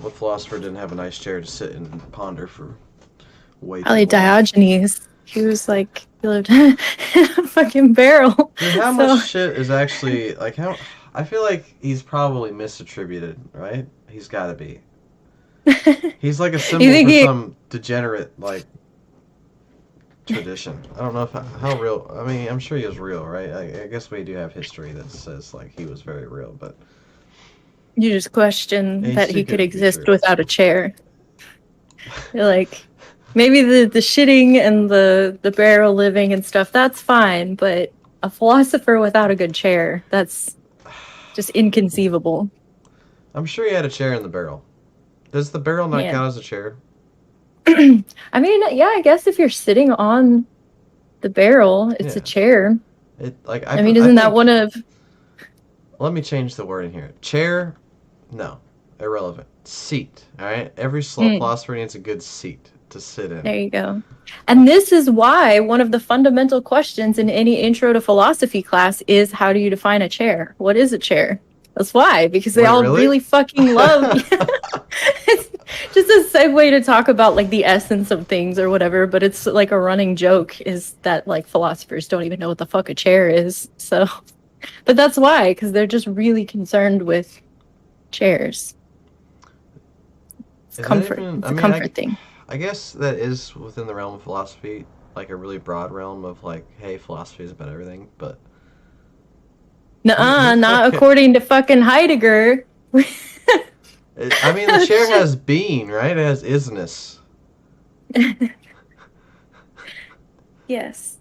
what philosopher didn't have a nice chair to sit and ponder for way too Probably long? Diogenes. He was like, he lived in a fucking barrel. Dude, how much So shit is actually like how? I feel like he's probably misattributed, right? He's got to be. you He's like a symbol think for he some degenerate like tradition. I don't know if how real. I mean, I'm sure he was real, right? I guess we do have history that says like he was very real, but you just question he that too he could could be exist true. without a chair. You're like, maybe the shitting and the barrel living and stuff, that's fine, but a philosopher without a good chair, that's just inconceivable. I'm sure he had a chair in the barrel. Does the barrel not Yeah. count as a chair? I mean, yeah, I guess if you're sitting on the barrel, it's a Yeah. chair. It like I mean, I isn't that think. one of Let me change the word in here. Chair, no, irrelevant. Seat. All right. Every mm, philosopher needs a good seat to sit in. there you go. And this is why one of the fundamental questions in any intro to philosophy class is how do you define a chair? What is a chair? That's why, because they Wait, all really? really fucking love. It's just a segue to talk about like the essence of things or whatever, but it's like a running joke is that like philosophers don't even know what the fuck a chair is. So, but that's why, because they're just really concerned with chairs. It's Is that comfort. even? It's a comfort thing. I guess that is within the realm of philosophy, like a really broad realm of like, hey, philosophy is about everything. But who Nuh-uh, not fucking? according to fucking Heidegger. I mean, the chair has being, right? It has isness. Yes,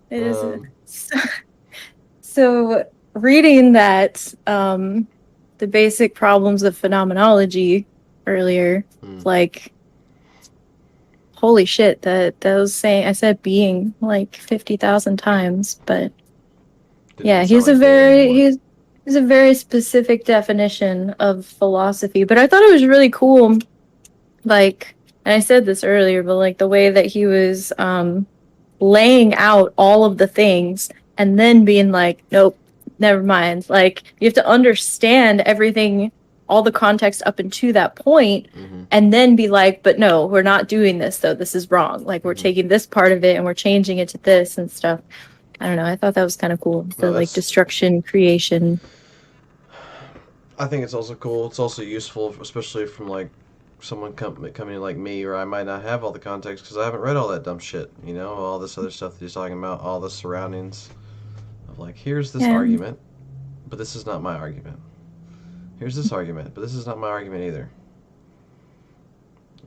it is. Um, So reading that, the basic problems of phenomenology earlier, hmm, like, holy shit, that was saying, I said being like 50,000 times, but didn't yeah, even sound like being anymore. he's a very specific definition of philosophy, but I thought it was really cool, like, and I said this earlier, but like the way that he was, laying out all of the things and then being like, nope, never mind. Like, you have to understand everything, all the context up into that point, Mm-hmm. and then be like, but no, we're not doing this though. This is wrong. Like, we're Mm-hmm. taking this part of it and we're changing it to this and stuff. I don't know. I thought that was kind of cool. No, The like that's. destruction, creation. I think it's also cool. It's also useful, especially from like someone coming in like me, or I might not have all the context because I haven't read all that dumb shit. You know, all this other stuff that he's talking about, all the surroundings of like, here's this Yeah. argument, but this is not my argument. Here's this argument, but this is not my argument either.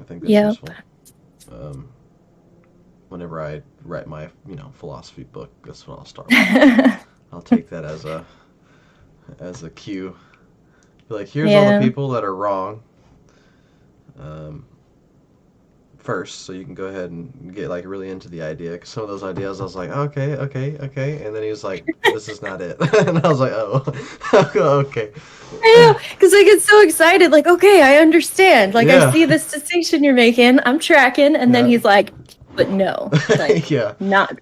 I think that's Yep. useful. Um, Whenever I write my philosophy book, that's what I'll start with. I'll take that as a cue. Be like, here's all the Yeah. people that are wrong. Um, First, so you can go ahead and get like really into the idea. Because some of those ideas, I was like, okay, okay, okay, and then he was like, but this is not it, and I was like, oh, okay, I know, because I get so excited, like, okay, I understand. Like, I yeah, see this distinction you're making. I'm tracking. And then yeah, he's like, but no, like, yeah. not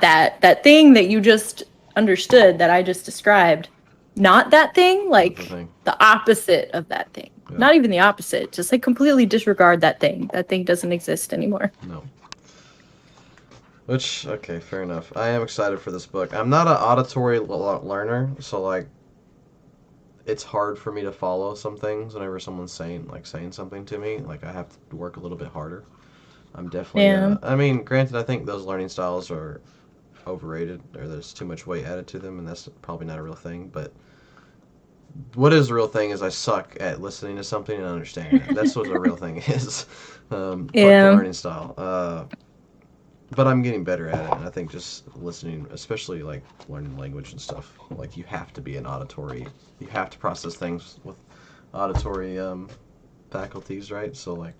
that thing that you just understood that I just described. Not that thing, Not the like thing. the opposite of that thing. Yeah, Not even the opposite. Just like completely disregard that thing. That thing doesn't exist anymore. no. Which okay, fair enough. I am excited for this book. I'm not an auditory learner, so like it's hard for me to follow some things whenever someone's saying something to me. Like I have to work a little bit harder. I'm definitely. Yeah. I mean, granted, I think those learning styles are overrated, or there's too much weight added to them, and that's probably not a real thing. But what is a real thing is I suck at listening to something and understanding it. That's what a real thing is. Fuck the Yeah. learning style. But I'm getting better at it, and I think just listening, especially like learning language and stuff, like you have to be an auditory. You have to process things with auditory faculties, right? So like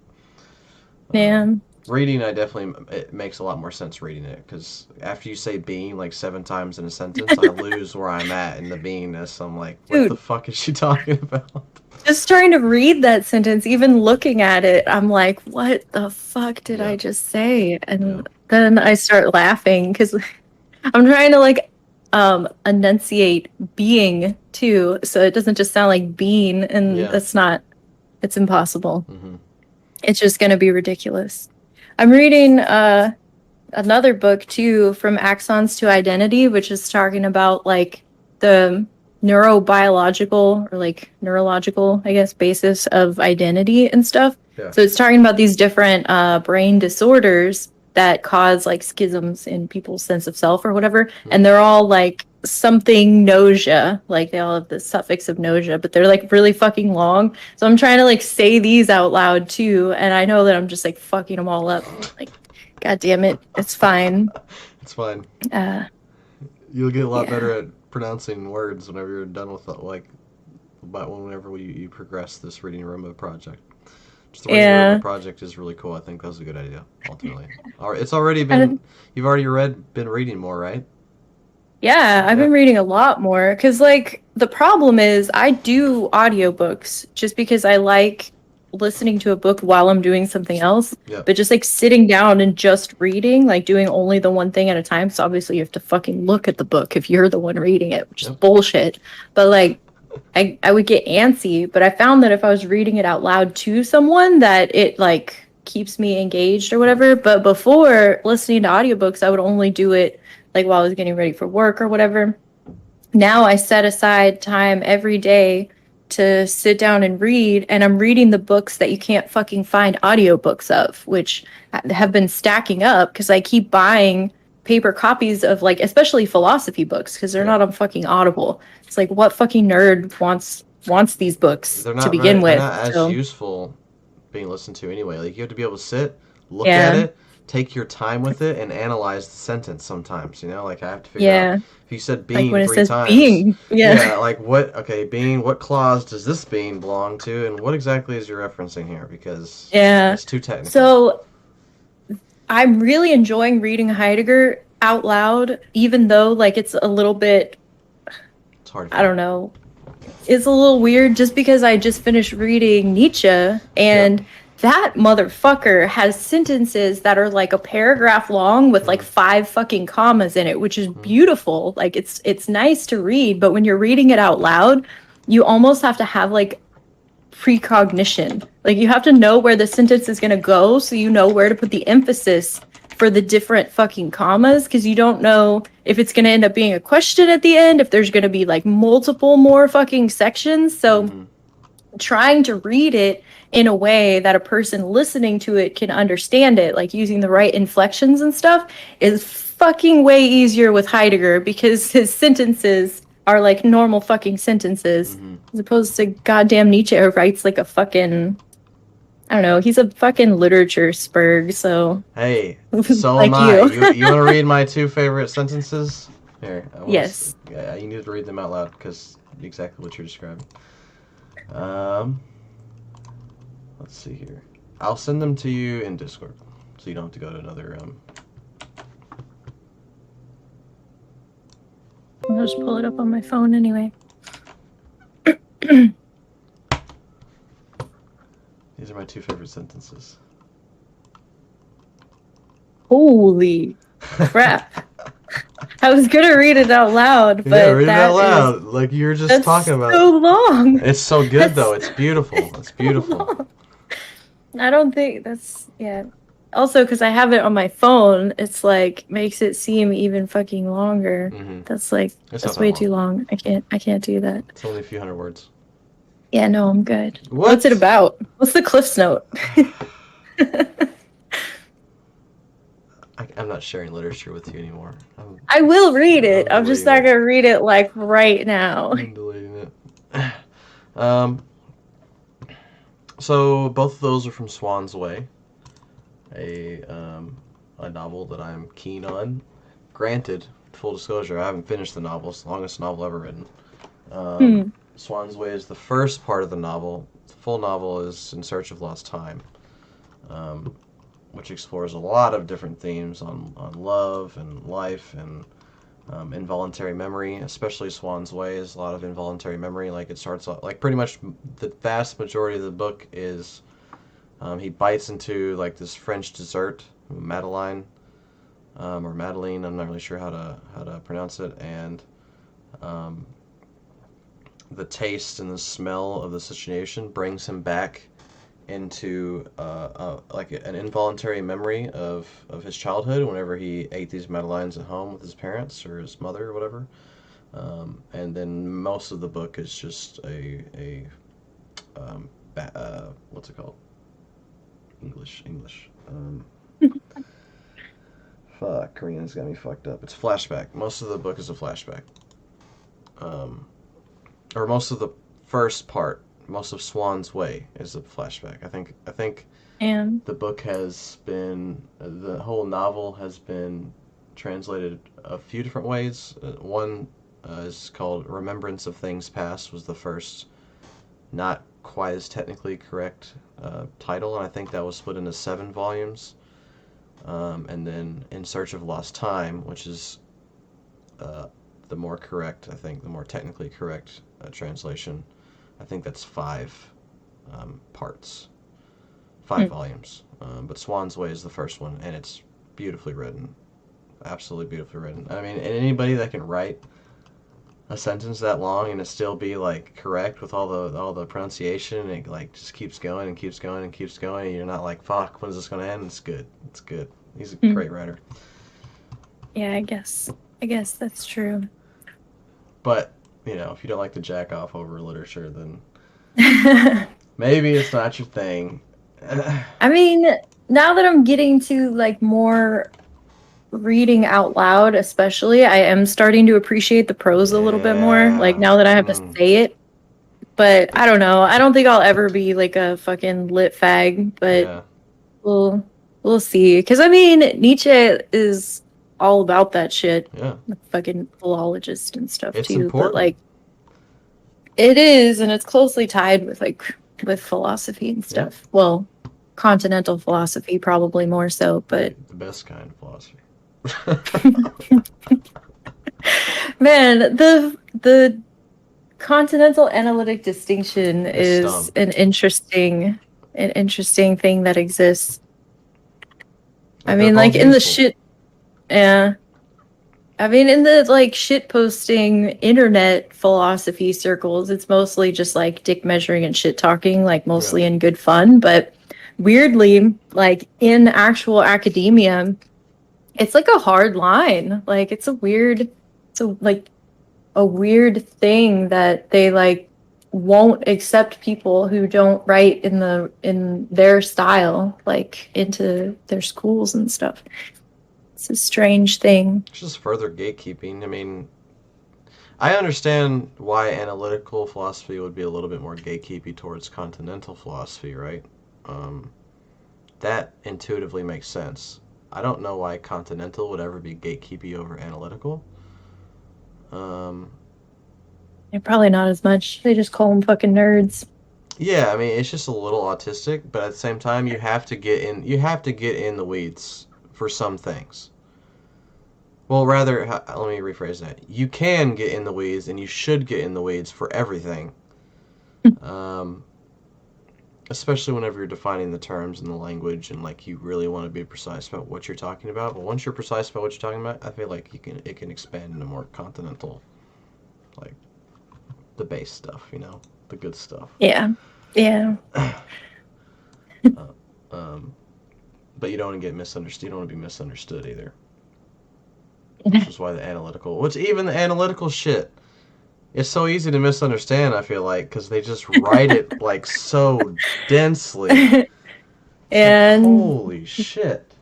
Yeah. reading, I definitely it makes a lot more sense reading it because after you say being like 7 times in a sentence, I lose where I'm at in the beingness. I'm like, what the Dude, fuck is she talking about? just trying to read that sentence, even looking at it, I'm like, what the fuck did Yeah, I just say? yeah, And then I start laughing because I'm trying to like enunciate being too, so it doesn't just sound like being, and yeah. that's not It's impossible. Mm-hmm. It's just going to be ridiculous. I'm reading another book too from Axons to Identity, which is talking about like the neurobiological or like neurological, I guess, basis of identity and stuff. Yeah. So it's talking about these different brain disorders that cause like schisms in people's sense of self or whatever. And they're all like something nausea, like they all have the suffix of nausea, but they're like really fucking long. So I'm trying to like say these out loud too. And I know that I'm just like fucking them all up. Like, God damn it. It's fine. It's fine. Uh, You'll get a lot yeah. better at pronouncing words whenever you're done with it, like, but whenever you progress this reading Roomba project. Just the reading Roomba Yeah. project is really cool. I think that was a good idea, ultimately. It's already been, you've already been reading more, right? Yeah, I've been reading a lot more because, like, the problem is I do audiobooks just because I like listening to a book while I'm doing something else. Yeah. But just like sitting down and just reading, like doing only the one thing at a time. So obviously you have to fucking look at the book if you're the one reading it, which is bullshit. But like, I would get antsy. But I found that if I was reading it out loud to someone, that it like keeps me engaged or whatever. But before listening to audiobooks, I would only do it like while I was getting ready for work or whatever. Now I set aside time every day to sit down and read, and I'm reading the books that you can't fucking find audiobooks of, which have been stacking up because I keep buying paper copies of like especially philosophy books because they're not on fucking Audible. It's like what fucking nerd wants these books to begin They're with. not as So useful being listened to anyway. Like, you have to be able to sit, look at yeah. it, take your time with it, and analyze the sentence sometimes, you know? Like, I have to figure out, if you said Like bean when it three says times, being. Yeah. like, bean, what clause does this bean belong to, and what exactly is you referencing here? Because Yeah. it's too technical. So I'm really enjoying reading Heidegger out loud, even though like it's a little bit, It's hard. I don't know, it's a little weird just because I just finished reading Nietzsche and that motherfucker has sentences that are like a paragraph long with like 5 fucking commas in it, which is beautiful. Like it's nice to read, but when you're reading it out loud, you almost have to have like precognition. Like you have to know where the sentence is going to go so you know where to put the emphasis for the different fucking commas because you don't know if it's going to end up being a question at the end, if there's going to be like multiple more fucking sections. So trying to read it in a way that a person listening to it can understand it, like using the right inflections and stuff, is fucking way easier with Heidegger because his sentences are like normal fucking sentences as opposed to goddamn Nietzsche who writes like a fucking, I don't know, he's a fucking literature spurg, so Hey, so like am I. You want to read my 2 favorite sentences? Here. Yes. Yeah, you need to read them out loud because exactly what you're describing. Let's see here. I'll send them to you in Discord, so you don't have to go to another. I'll just pull it up on my phone anyway. These are my 2 favorite sentences. Holy crap. I was gonna read it out loud, but yeah, read it out loud, like you were just talking about. So long. It's so good though. It's beautiful. It's beautiful. I don't think that's Also, because I have it on my phone, it's like makes it seem even fucking longer. That's way too long. I can't do that. It's only a few hundred words. Yeah, no, I'm good. What? What's it about? What's the Cliff's Note? I'm not sharing literature with you anymore. I will read it. I'm just not gonna read it like right now. I'm deleting it. So both of those are from Swan's Way, a novel that I'm keen on. Granted, full disclosure, I haven't finished the novel. It's the longest novel ever written. Swan's Way is the first part of the novel. The full novel is In Search of Lost Time, which explores a lot of different themes on love and life and involuntary memory. Especially Swan's Way is a lot of involuntary memory. Like it starts off, like pretty much the vast majority of the book is he bites into like this French dessert, Madeleine, or Madeline. I'm not really sure how to pronounce it, and the taste and the smell of the situation brings him back into like an involuntary memory of his childhood whenever he ate these madeleines at home with his parents or his mother or whatever. And then most of the book is just a what's it called? English. Fuck, Korean's got me fucked up. It's flashback. Most of the book is a flashback. Um, or most of the first part, most of Swan's Way is a flashback. I think And the book has been the whole novel has been translated a few different ways. One is called Remembrance of Things Past was the first not quite as technically correct title, and I think that was split into 7 volumes. And then In Search of Lost Time, which is the more correct, I think, the more technically correct translation. I think that's 5 parts, 5 volumes. But Swan's Way is the first one, and it's beautifully written, absolutely beautifully written. I mean, and anybody that can write a sentence that long and it still be like correct with all the pronunciation, and it like just keeps going and keeps going and keeps going, and you're not like, fuck, when is this gonna end? It's good. It's good. He's a great writer. yeah, I guess that's true. But if you don't like to jack off over literature, then maybe it's not your thing. I mean, now that I'm getting to like more reading out loud, especially, I am starting to appreciate the prose a little bit more. Like Yeah. now that I have to say it. But I don't know. I don't think I'll ever be like a fucking lit fag, but Yeah. we'll we'll see. Because I mean, Nietzsche is all about that shit, Yeah. the fucking philologist and stuff It's too. But important. like, it is, and it's closely tied with with philosophy and Yeah. stuff. Well, continental philosophy probably more so, but The best kind of philosophy. man, the continental analytic distinction It's is dumb. an interesting thing that exists. I But they're mean, like both in the useful. shit, yeah. I mean, in the like shit posting internet philosophy circles, it's mostly just like dick measuring and shit talking, like Yeah. mostly in good fun. But weirdly, like in actual academia, it's like a hard line. Like it's a weird thing that they like won't accept people who don't write in their style, like into their schools and stuff. It's a strange thing. It's just further gatekeeping. I mean, I understand why analytical philosophy would be a little bit more gatekeepy towards continental philosophy, right? Um, that intuitively makes sense. I don't know why continental would ever be gatekeepy over analytical. Um, And probably not as much. They just call them fucking nerds. yeah, I mean it's just a little autistic, but at the same time you have to get in. You have to get in the weeds for some things. Well, rather, let me rephrase that. You can get in the weeds, and you should get in the weeds for everything. Um, Especially whenever you're defining the terms and the language, and like you really want to be precise about what you're talking about. But once you're precise about what you're talking about, I feel like it can expand into more continental, like the base stuff, the good stuff. Yeah. Yeah. uh, um, but you don't want to get misunderstood. You don't want to be misunderstood either. Which is why which even the analytical shit, it's so easy to misunderstand. I feel like because they just write it like so densely. It's like And holy shit.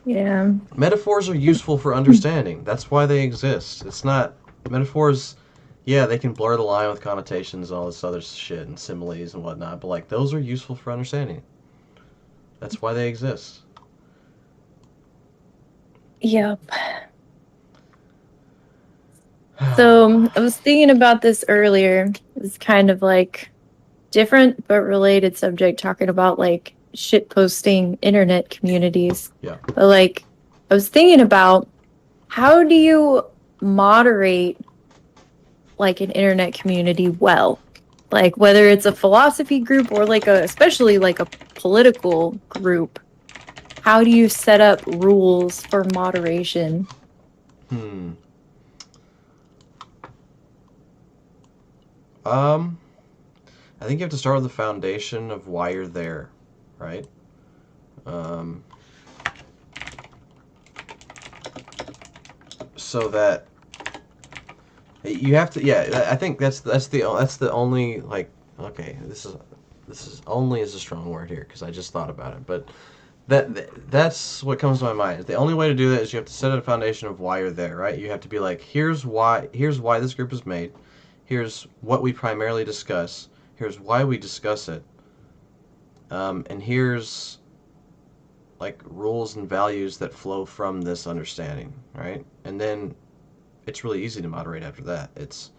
yeah. Metaphors are useful for understanding. That's why they exist. It's not metaphors. Yeah, they can blur the line with connotations and all this other shit and similes and whatnot. But like those are useful for understanding. That's why they exist. Yep. So I was thinking about this earlier. It's kind of like different but related subject talking about like shit posting internet communities. Yeah. But like I was thinking about how do you moderate like an internet community well? Like whether it's a philosophy group or like especially like a political group, how do you set up rules for moderation? Hmm. Um. I think you have to start with the foundation of why you're there, right? Um, so that you have to. Yeah, I think that's the only like. Okay, this is only is a strong word here because I just thought about it, but that's what comes to my mind. The only way to do that is you have to set a foundation of why you're there, right? You have to be like, here's why this group is made. Here's what we primarily discuss. Here's why we discuss it. And here's like rules and values that flow from this understanding, right? And then it's really easy to moderate after that. It's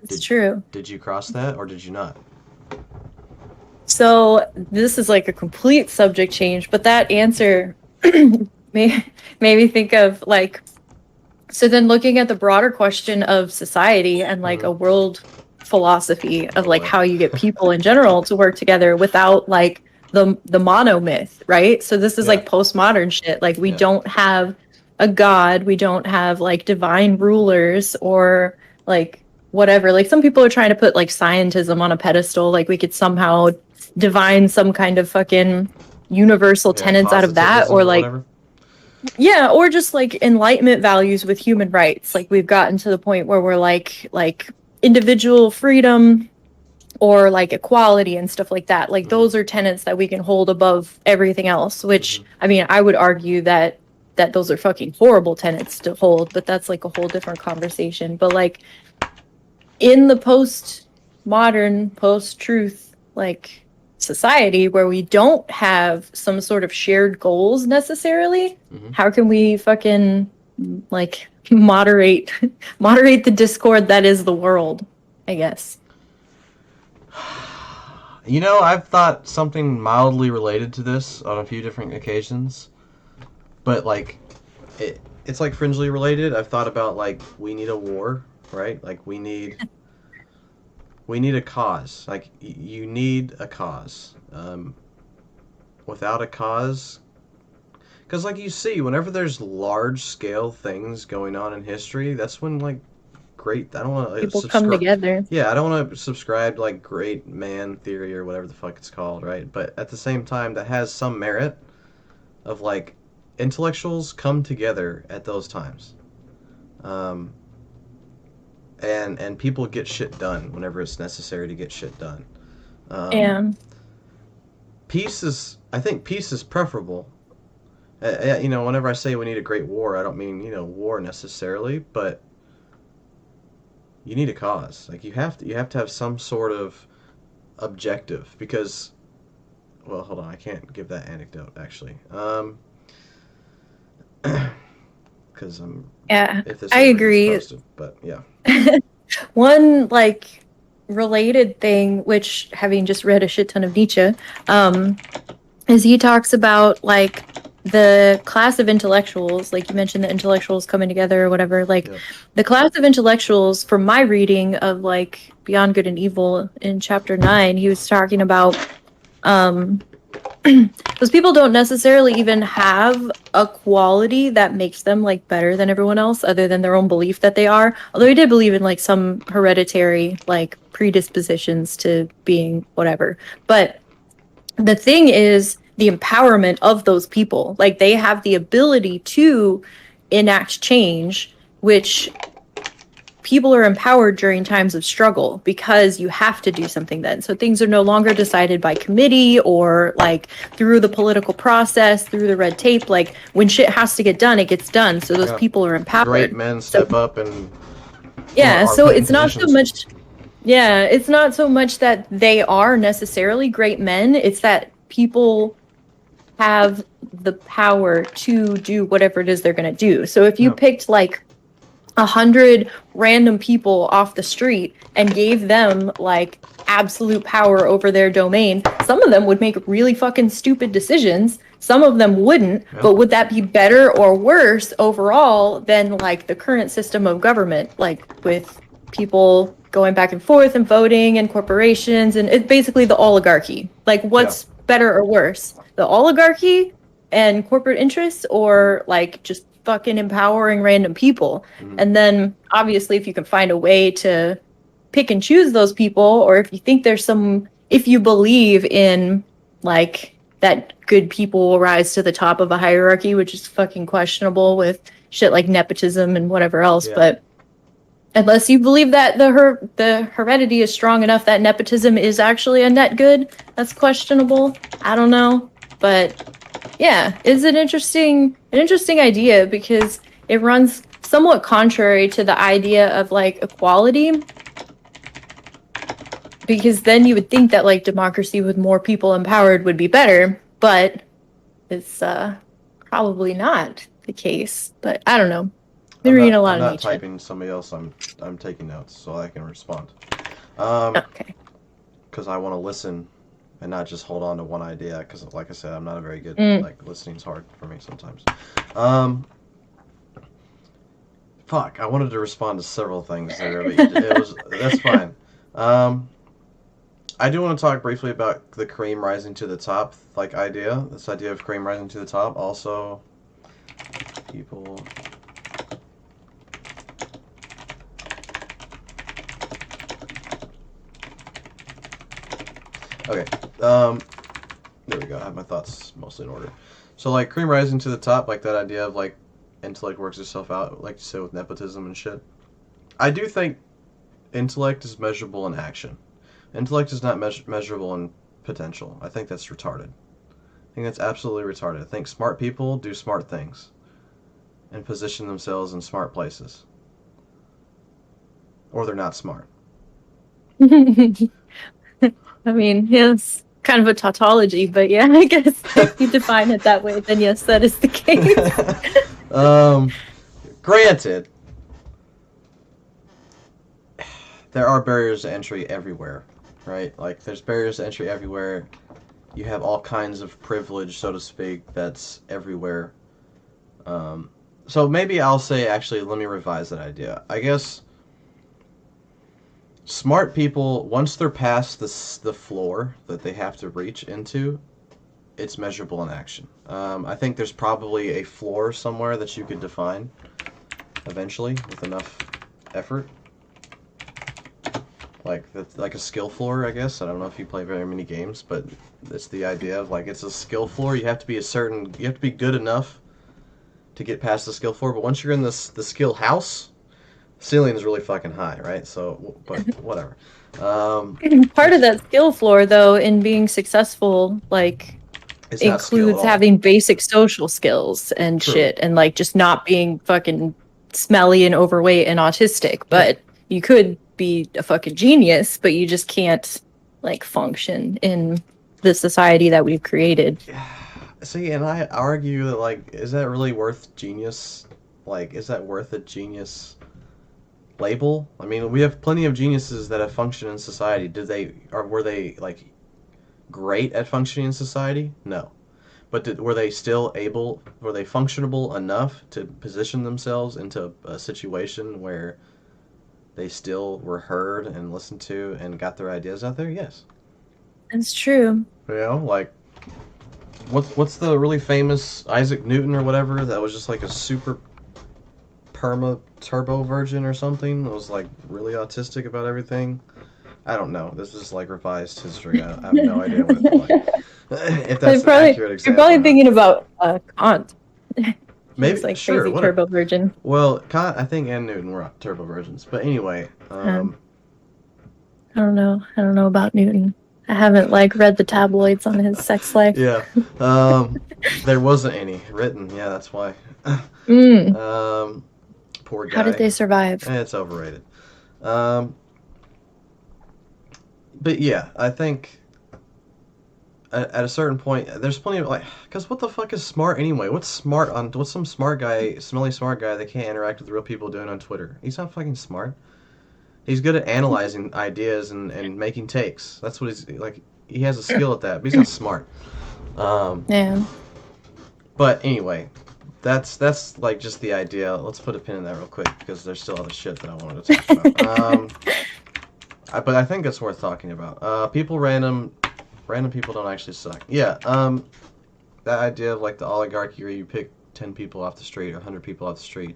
Did true. did you cross that or did you not? So this is like a complete subject change, but that answer made, made me think of like, so then looking at the broader question of society and like Mm-hmm. a world philosophy of Oh like boy. how you get people in general to work together without like the mono myth, right? So this is Yeah. like postmodern shit. Like we Yeah. don't have a god, we don't have like divine rulers or like whatever. Like some people are trying to put like scientism on a pedestal, like we could somehow divine some kind of fucking universal Yeah. tenets out of that, Positivism or or like whatever. yeah, or just like enlightenment values with human rights. Like we've gotten to the point where we're like individual freedom or like equality and stuff like that. Like Mm-hmm. those are tenets that we can hold above everything else, Mm-hmm. which I mean, I would argue that those are fucking horrible tenets to hold, but that's like a whole different conversation. But like in the post-modern, post-truth like society where we don't have some sort of shared goals necessarily, Mm-hmm. how can we fucking like moderate moderate the discord that is the world, I guess. You know, I've thought something mildly related to this on a few different occasions, but like it's like fringely related. I've thought about like we need a war, right? Like we need a cause. Like you need a cause. Without a cause, because like you see, whenever there's large scale things going on in history, that's when like great. I don't want to People come subscribe. together. Yeah, I don't want to subscribe to like great man theory or whatever the fuck it's called, right? But at the same time, that has some merit of like intellectuals come together at those times, um, and people get shit done whenever it's necessary to get shit done. Um, And I think peace is preferable. Whenever I say we need a great war, I don't mean war necessarily, but you need a cause. Like you have to have some sort of objective because well, hold on, I can't give that anecdote actually. Because I'm yeah, if this I ever gets agree. posted, but yeah. One like related thing, which having just read a shit ton of Nietzsche, um, is he talks about like the class of intellectuals, like you mentioned the intellectuals coming together or whatever, like Yep. the class of intellectuals from my reading of like Beyond Good and Evil in chapter 9, he was talking about um those people don't necessarily even have a quality that makes them like better than everyone else other than their own belief that they are, although he did believe in like some hereditary like predispositions to being whatever. But the thing is the empowerment of those people, like they have the ability to enact change, which people are empowered during times of struggle because you have to do something then. So things are no longer decided by committee or like through the political process, through the red tape. Like when shit has to get done, it gets done. So those Yeah. people are Great empowered. men So step up and yeah, are so put in it's not so positions. much yeah, it's not so much that they are necessarily great men, it's that people have the power to do whatever it is they're going to do. So if you Yeah. picked like 100 random people off the street and gave them like absolute power over their domain, some of them would make really fucking stupid decisions. Some of them wouldn't, Yeah. but would that be better or worse overall than like the current system of government, like with people going back and forth and voting and corporations and it's basically the oligarchy. Like Yeah. what's better or worse? The oligarchy and corporate interests or like just fucking empowering random people? Mhm. And then obviously if you can find a way to pick and choose those people, or if you think there's some if you believe in like that good people will rise to the top of a hierarchy, which is fucking questionable with shit like nepotism and whatever else, Yeah. but unless you believe that the heredity is strong enough that nepotism is actually a net good, that's questionable. I don't know, but yeah, it's an interesting idea because it runs somewhat contrary to the idea of like equality. Because then you would think that like democracy with more people empowered would be better, but it's probably not the case. But I don't know. Been reading a I'm lot of not Nietzsche. typing somebody else. I'm taking notes so I can respond. Okay. Because I want to listen and not just hold on to one idea. Because like I said, I'm not a very good Mm. like listening's hard for me sometimes. Um, fuck. I wanted to respond to several things there, but that's fine. Um, I do want to talk briefly about the cream rising to the top like idea. This idea of cream rising to the top. Also, people. Okay. There we go. I have my thoughts mostly in order. So like cream rising to the top, like that idea of like intellect works itself out, like you said with nepotism and shit. I do think intellect is measurable in action. Intellect is not measurable in potential. I think that's retarded. I think that's absolutely retarded. I think smart people do smart things and position themselves in smart places. Or they're not smart. I mean, yes, kind of a tautology, but yeah, I guess if you define it that way, then yes, that is the case. um, granted, there are barriers to entry everywhere, right? Like, there's barriers to entry everywhere. You have all kinds of privilege, so to speak, that's everywhere. Um, so maybe I'll say, actually, let me revise that idea. I guess smart people, once they're past the floor that they have to reach into, it's measurable in action. I think there's probably a floor somewhere that you could define eventually with enough effort. Like a skill floor, I guess. I don't know if you play very many games, but it's the idea of like it's a skill floor. You have to be good enough to get past the skill floor. But once you're in the skill house, ceiling is really fucking high, right? So, but whatever. Part of that skill floor, though, in being successful, like It's not skill at includes all. having basic social skills and True. shit, and like just not being fucking smelly and overweight and autistic. Yeah. But you could be a fucking genius, but you just can't like function in the society that we've created. See, and I argue that like, is that really worth genius? Like, is that worth a genius label? I mean, we have plenty of geniuses that have functioned in society. Were they like great at functioning in society? No. But were they still able? Were they functionable enough to position themselves into a situation where they still were heard and listened to and got their ideas out there? Yes. That's true. You know, like what's the really famous Isaac Newton or whatever that was just like a super perma turbo virgin or something? That was like really autistic about everything. I don't know. This is like revised history. I have no idea what like if that's an accurate You're example probably or not. thinking about Kant. He was Maybe like sure. crazy What? turbo virgin. Well, Kant, I think, and Newton were turbo virgins. But anyway, I don't know. I don't know about Newton. I haven't like read the tabloids on his sex life. yeah, there wasn't any written. Yeah, that's why. Mm. Poor guy. How did they survive? It's overrated. Um, but yeah, I think at a certain point, there's plenty of like, because what the fuck is smart anyway? What's some smart guy, smelly smart guy that can't interact with real people doing on Twitter? He's not fucking smart. He's good at analyzing ideas and making takes. That's what he's like. He has a skill at that, but he's not smart. Yeah. But anyway, that's like just the idea. Let's put a pin in that real quick because there's still other shit that I wanted to talk about. But I think it's worth talking about. Random people don't actually suck. Yeah. That idea of like the oligarchy where you pick 10 people off the street or 100 people off the street.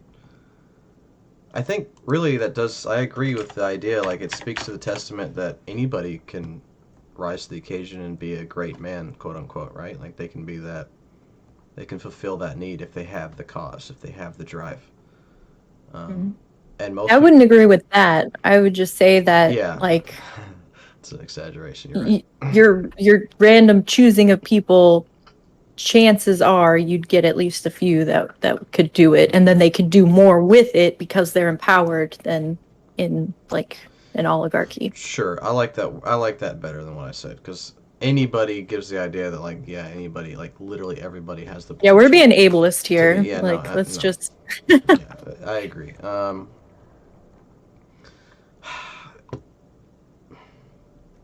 I think really that does. I agree with the idea. Like it speaks to the testament that anybody can rise to the occasion and be a great man, quote unquote, right? Like they can be that, they can fulfill that need if they have the cause, if they have the drive. Mhm. And most I people, wouldn't agree with that. I would just say that yeah, like it's an exaggeration. You're right. your random choosing of people, chances are you'd get at least a few that could do it, and then they could do more with it because they're empowered than in like an oligarchy. Sure, I like that. I like that better than what I said because anybody gives the idea that like yeah, anybody like literally everybody has the Yeah, we're potential being ableist to be. here. Yeah, no, Like, let's no, just. yeah, I agree.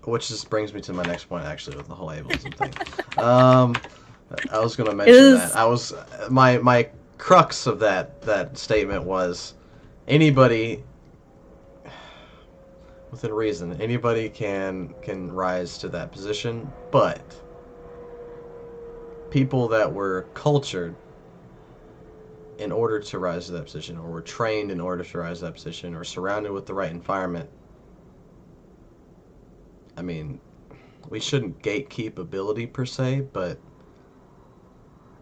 Which just brings me to my next point actually with the whole ableism thing. Um, I was going to mention that Is I was my crux of that statement was anybody within reason, anybody can rise to that position, but people that were cultured in order to rise to that position, or were trained in order to rise to that position, or surrounded with the right environment. I mean, we shouldn't gatekeep ability per se, but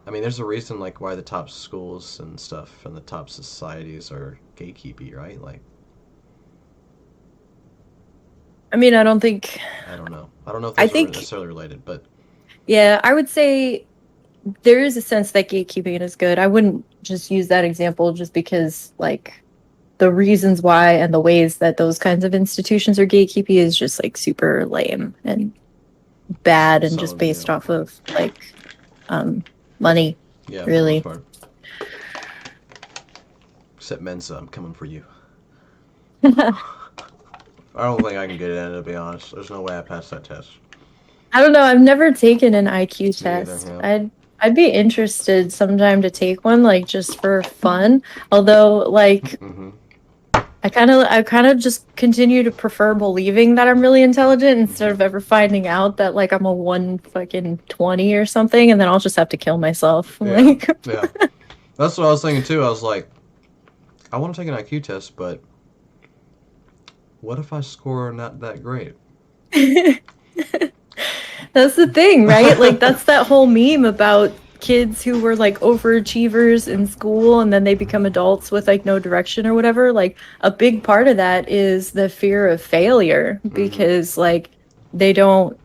I mean, there's a reason like why the top schools and stuff and the top societies are gatekeepy, right? Like, I mean, I don't think. I don't know. I don't know if I those are think, necessarily related, but yeah, I would say there is a sense that gatekeeping is good. I wouldn't just use that example just because, like, the reasons why and the ways that those kinds of institutions are gatekeepy is just like super lame and bad and some just of them, based yeah, off of like um money, yeah, for the most really. part. Except Mensa, I'm coming for you. I don't think I can get it in, to be honest. There's no way I pass that test. I don't know. I've never taken an IQ Me either. test. Yeah. I'd be interested sometime to take one, like just for fun. Although, like, Mm-hmm. I kind of just continue to prefer believing that I'm really intelligent instead Mm-hmm. of ever finding out that like I'm a 1 fucking 20 or something, and then I'll just have to kill myself. Yeah. Like, Yeah. That's what I was thinking too. I was like, I want to take an IQ test, but what if I score not that great? that's the thing, right? Like that's that whole meme about kids who were like overachievers in school and then they become adults with like no direction or whatever. Like a big part of that is the fear of failure Mm-hmm. because like they don't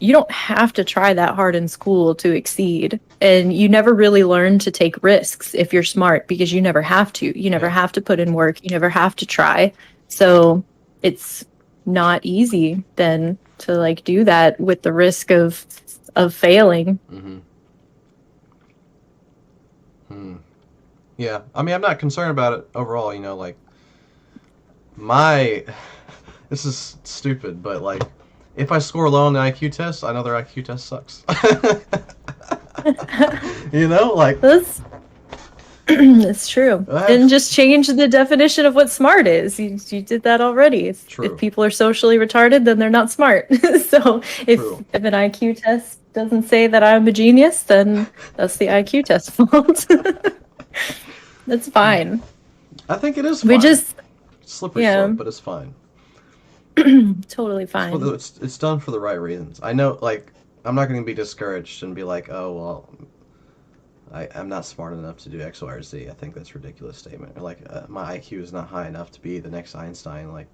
you don't have to try that hard in school to exceed. And you never really learn to take risks if you're smart because you never have to. You never Yeah. have to put in work. You never have to try. So it's not easy then to like do that with the risk of failing. Mm-hmm. Hmm. Yeah. I mean, I'm not concerned about it overall. You know, like my this is stupid, but like if I score low on the IQ test, I know their IQ test sucks. You know, like That's it's true. And that's just change the definition of what smart is. You did that already. If true. people are socially retarded, then they're not smart. So True. if an IQ test doesn't say that I'm a genius, then that's the IQ test fault. That's fine. I think it is We fine. just, Slippery yeah, slope, but it's fine. totally It's for the fine. it's done for the right reasons. I know, like I'm not going to be discouraged and be like, oh well, I'm not smart enough to do X, Y, or Z. I think that's a ridiculous statement. Or like my IQ is not high enough to be the next Einstein. Like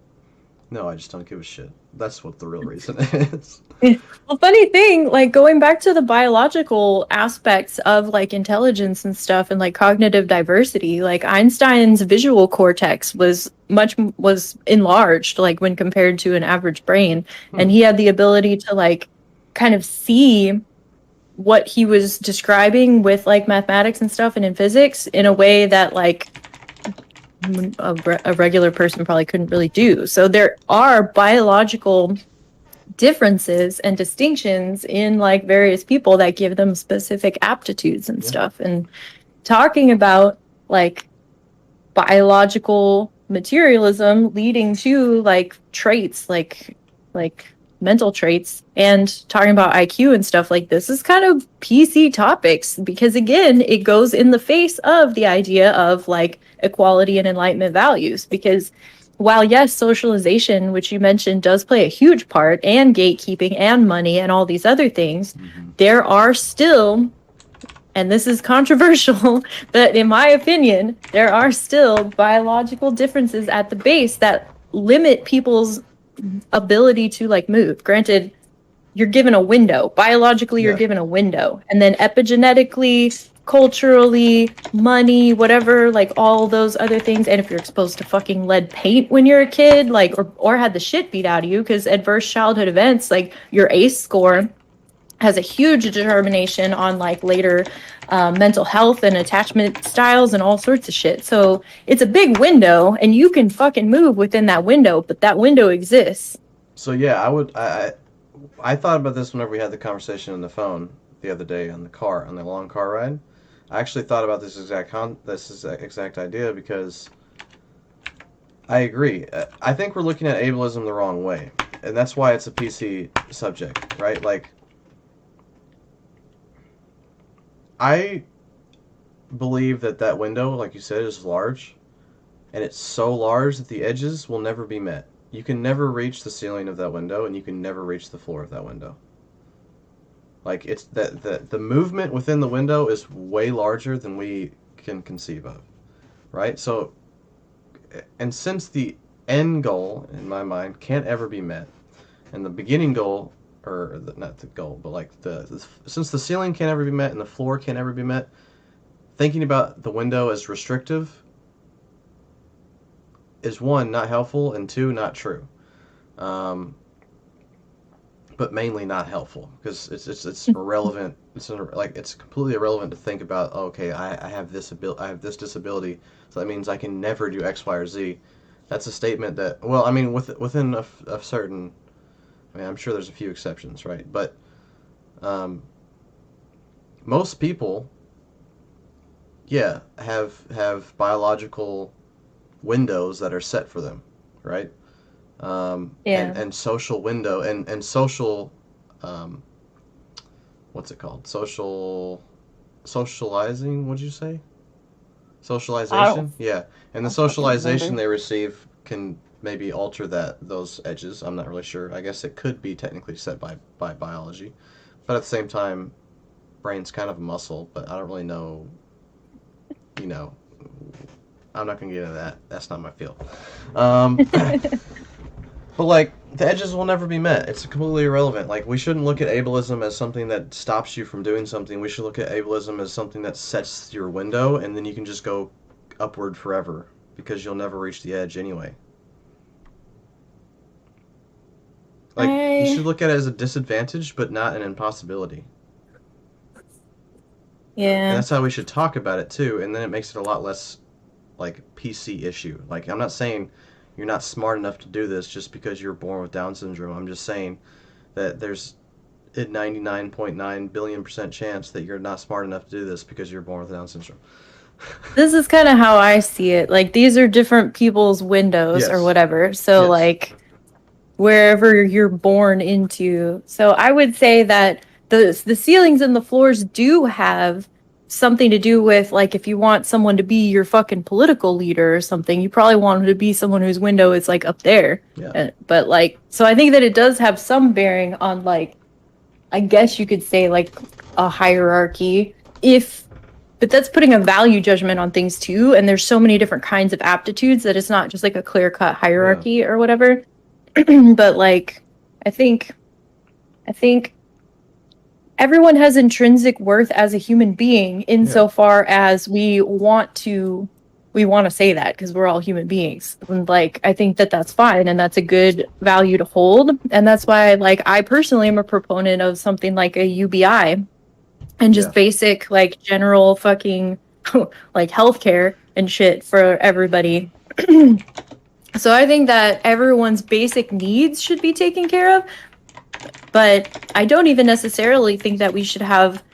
no, I just don't give a shit. That's what the real reason is. Well, funny thing, like going back to the biological aspects of like intelligence and stuff and like cognitive diversity, like Einstein's visual cortex was enlarged like when compared to an average brain, Hmm. and he had the ability to like kind of see what he was describing with like mathematics and stuff and in physics in a way that like a regular person probably couldn't really do. So there are biological differences and distinctions in like various people that give them specific aptitudes and Yeah. stuff. And talking about like biological materialism leading to like traits like mental traits and talking about IQ and stuff, like this is kind of PC topics because again it goes in the face of the idea of like equality and enlightenment values because while yes, socialization, which you mentioned, does play a huge part, and gatekeeping and money and all these other things, there are still, and this is controversial, but in my opinion, there are still biological differences at the base that limit people's ability to like move. Granted, you're given a window. Biologically, you're given a window. And then epigenetically, culturally, money, whatever, like all those other things. And if you're exposed to fucking lead paint when you're a kid, like, or had the shit beat out of you, because adverse childhood events, like your ACE score has a huge determination on like later mental health and attachment styles and all sorts of shit. So it's a big window and you can fucking move within that window, but that window exists. So yeah, I thought about this whenever we had the conversation on the phone the other day on the long car ride. I actually thought about this exact idea because I agree. I think we're looking at ableism the wrong way, and that's why it's a PC subject, right? Like, I believe that window, like you said, is large, and it's so large that the edges will never be met. You can never reach the ceiling of that window, and you can never reach the floor of that window. Like, it's the movement within the window is way larger than we can conceive of, right? So, and since the end goal in my mind can't ever be met, and the beginning goal, or not the goal, but like since the ceiling can't ever be met and the floor can't ever be met, thinking about the window as restrictive is one, not helpful, and two, not true. But mainly not helpful because it's irrelevant. It's completely irrelevant to think about. Oh, okay, I have this disability, so that means I can never do X, Y, or Z. That's a statement that, well, I mean, within a certain, I mean, I'm sure there's a few exceptions, right? But most people, yeah, have biological windows that are set for them, right? And social window and social, what's it called? Socializing. What'd you say? Socialization. Yeah, and the socialization they receive can maybe alter those edges. I'm not really sure. I guess it could be technically set by biology, but at the same time, brain's kind of a muscle. But I don't really know. You know, I'm not gonna get into that. That's not my field. But like the edges will never be met. It's completely irrelevant. Like we shouldn't look at ableism as something that stops you from doing something. We should look at ableism as something that sets your window, and then you can just go upward forever because you'll never reach the edge anyway. Like you should look at it as a disadvantage, but not an impossibility. Yeah. And that's how we should talk about it too. And then it makes it a lot less like PC issue. Like I'm not saying you're not smart enough to do this just because you're born with Down syndrome. I'm just saying that there's a 99.9 billion% chance that you're not smart enough to do this because you're born with Down syndrome. This is kind of how I see it. Like these are different people's windows or whatever. So like wherever you're born into. So I would say that the ceilings and the floors do have something to do with, like, if you want someone to be your fucking political leader or something, you probably want them to be someone whose window is like up there. But like, so I think that it does have some bearing on, like, I guess you could say like a hierarchy, but that's putting a value judgment on things too, and there's so many different kinds of aptitudes that it's not just like a clear-cut hierarchy or whatever. But like I think everyone has intrinsic worth as a human being insofar as we want to say that because we're all human beings. And like I think that that's fine and that's a good value to hold, and that's why like I personally am a proponent of something like a UBI and just basic like general fucking like healthcare and shit for everybody. So I think that everyone's basic needs should be taken care of, but I don't even necessarily think that we should have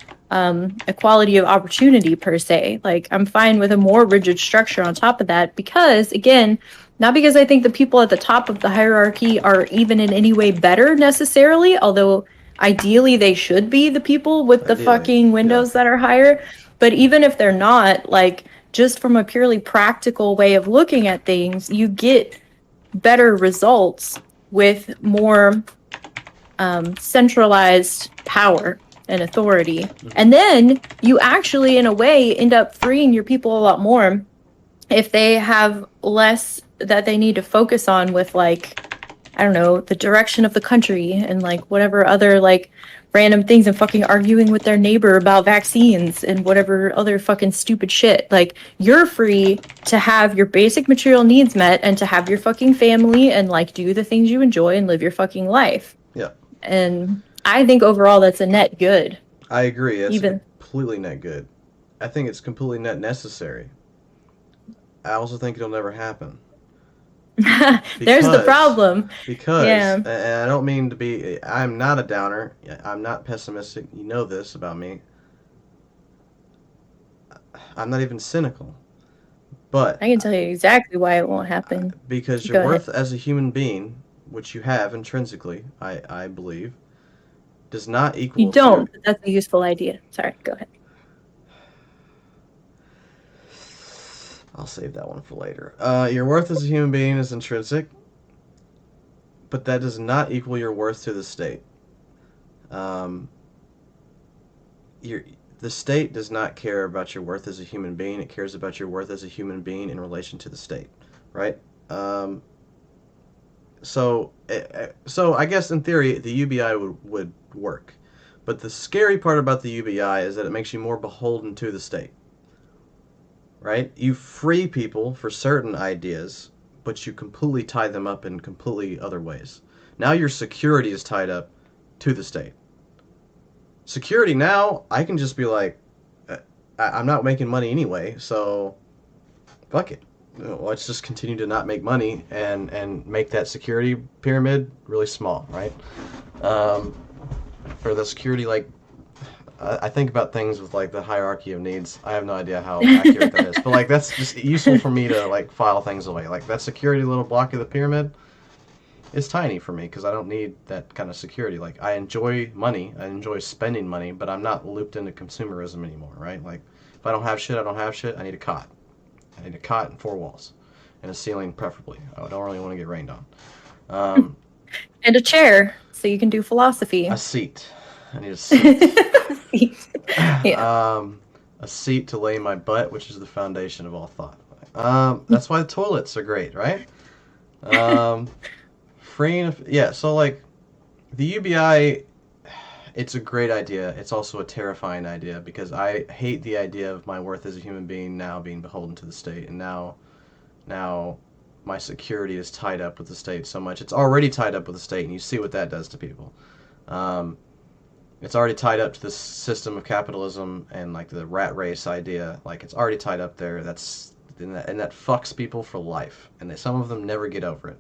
equality of opportunity per se. Like I'm fine with a more rigid structure on top of that because, again, not because I think the people at the top of the hierarchy are even in any way better necessarily, although ideally they should be the people with the fucking windows that are higher. But even if they're not, like, just from a purely practical way of looking at things, you get better results with more centralized power and authority. And then you actually, in a way, end up freeing your people a lot more if they have less that they need to focus on with, like, I don't know, the direction of the country and like whatever other like random things, and fucking arguing with their neighbor about vaccines and whatever other fucking stupid shit. Like, you're free to have your basic material needs met and to have your fucking family and like do the things you enjoy and live your fucking life. Yeah. And I think overall that's a net good. I agree. It's Even completely net good. I think it's completely net necessary. I also think it'll never happen. there's the problem. Because, Yeah. and I don't mean to be, I'm not a downer. I'm not pessimistic. You know this about me. I'm not even cynical. But I can tell you exactly why it won't happen. because Go your ahead. worth as a human being, which you have intrinsically, I believe, does not You equal to your. don't, but that's a useful idea. Sorry, go ahead. I'll save that one for later. Your worth as a human being is intrinsic, but that does not equal your worth to the state. Um, your the state does not care about your worth as a human being. It cares about your worth as a human being in relation to the state, right? Um, so I guess in theory the UBI would work, but the scary part about the UBI is that it makes you more beholden to the state, right? You free people for certain ideas, but you completely tie them up in completely other ways. Now your security is tied up to the state. Security now, I can just be like, I'm not making money anyway, so fuck it. Let's just continue to not make money and make that security pyramid really small, right? Um, for the security, like, I think about things with like the hierarchy of needs. I have no idea how accurate that is, but like that's just useful for me to like file things away. Like that security little block of the pyramid is tiny for me because I don't need that kind of security. Like I enjoy money, I enjoy spending money, but I'm not looped into consumerism anymore, right? Like if I don't have shit, I don't have shit. I need a cot. I need a cot and four walls, and a ceiling preferably. I don't really want to get rained on. Um, And a chair, so you can do philosophy. a seat. I need a seat. Yeah. A seat to lay my butt, which is the foundation of all thought. That's why the toilets are great, right? Freeing, yeah. So like, the UBI, it's a great idea. It's also a terrifying idea because I hate the idea of my worth as a human being now being beholden to the state, and now my security is tied up with the state so much. It's already tied up with the state, and you see what that does to people. Um, it's already tied up to this system of capitalism and like the rat race idea. Like it's already tied up there. And that fucks people for life, and some of them never get over it.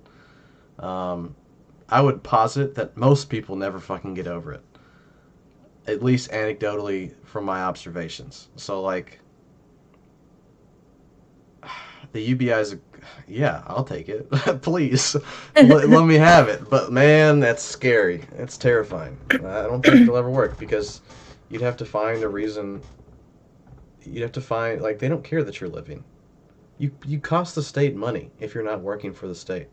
I would posit that most people never fucking get over it, at least anecdotally from my observations. So like, the UBI is yeah, I'll take it. Please, let me have it. But man, that's scary. It's terrifying. I don't think it'll ever work because you'd have to find a reason. You'd have to find like they don't care that you're living. You cost the state money if you're not working for the state.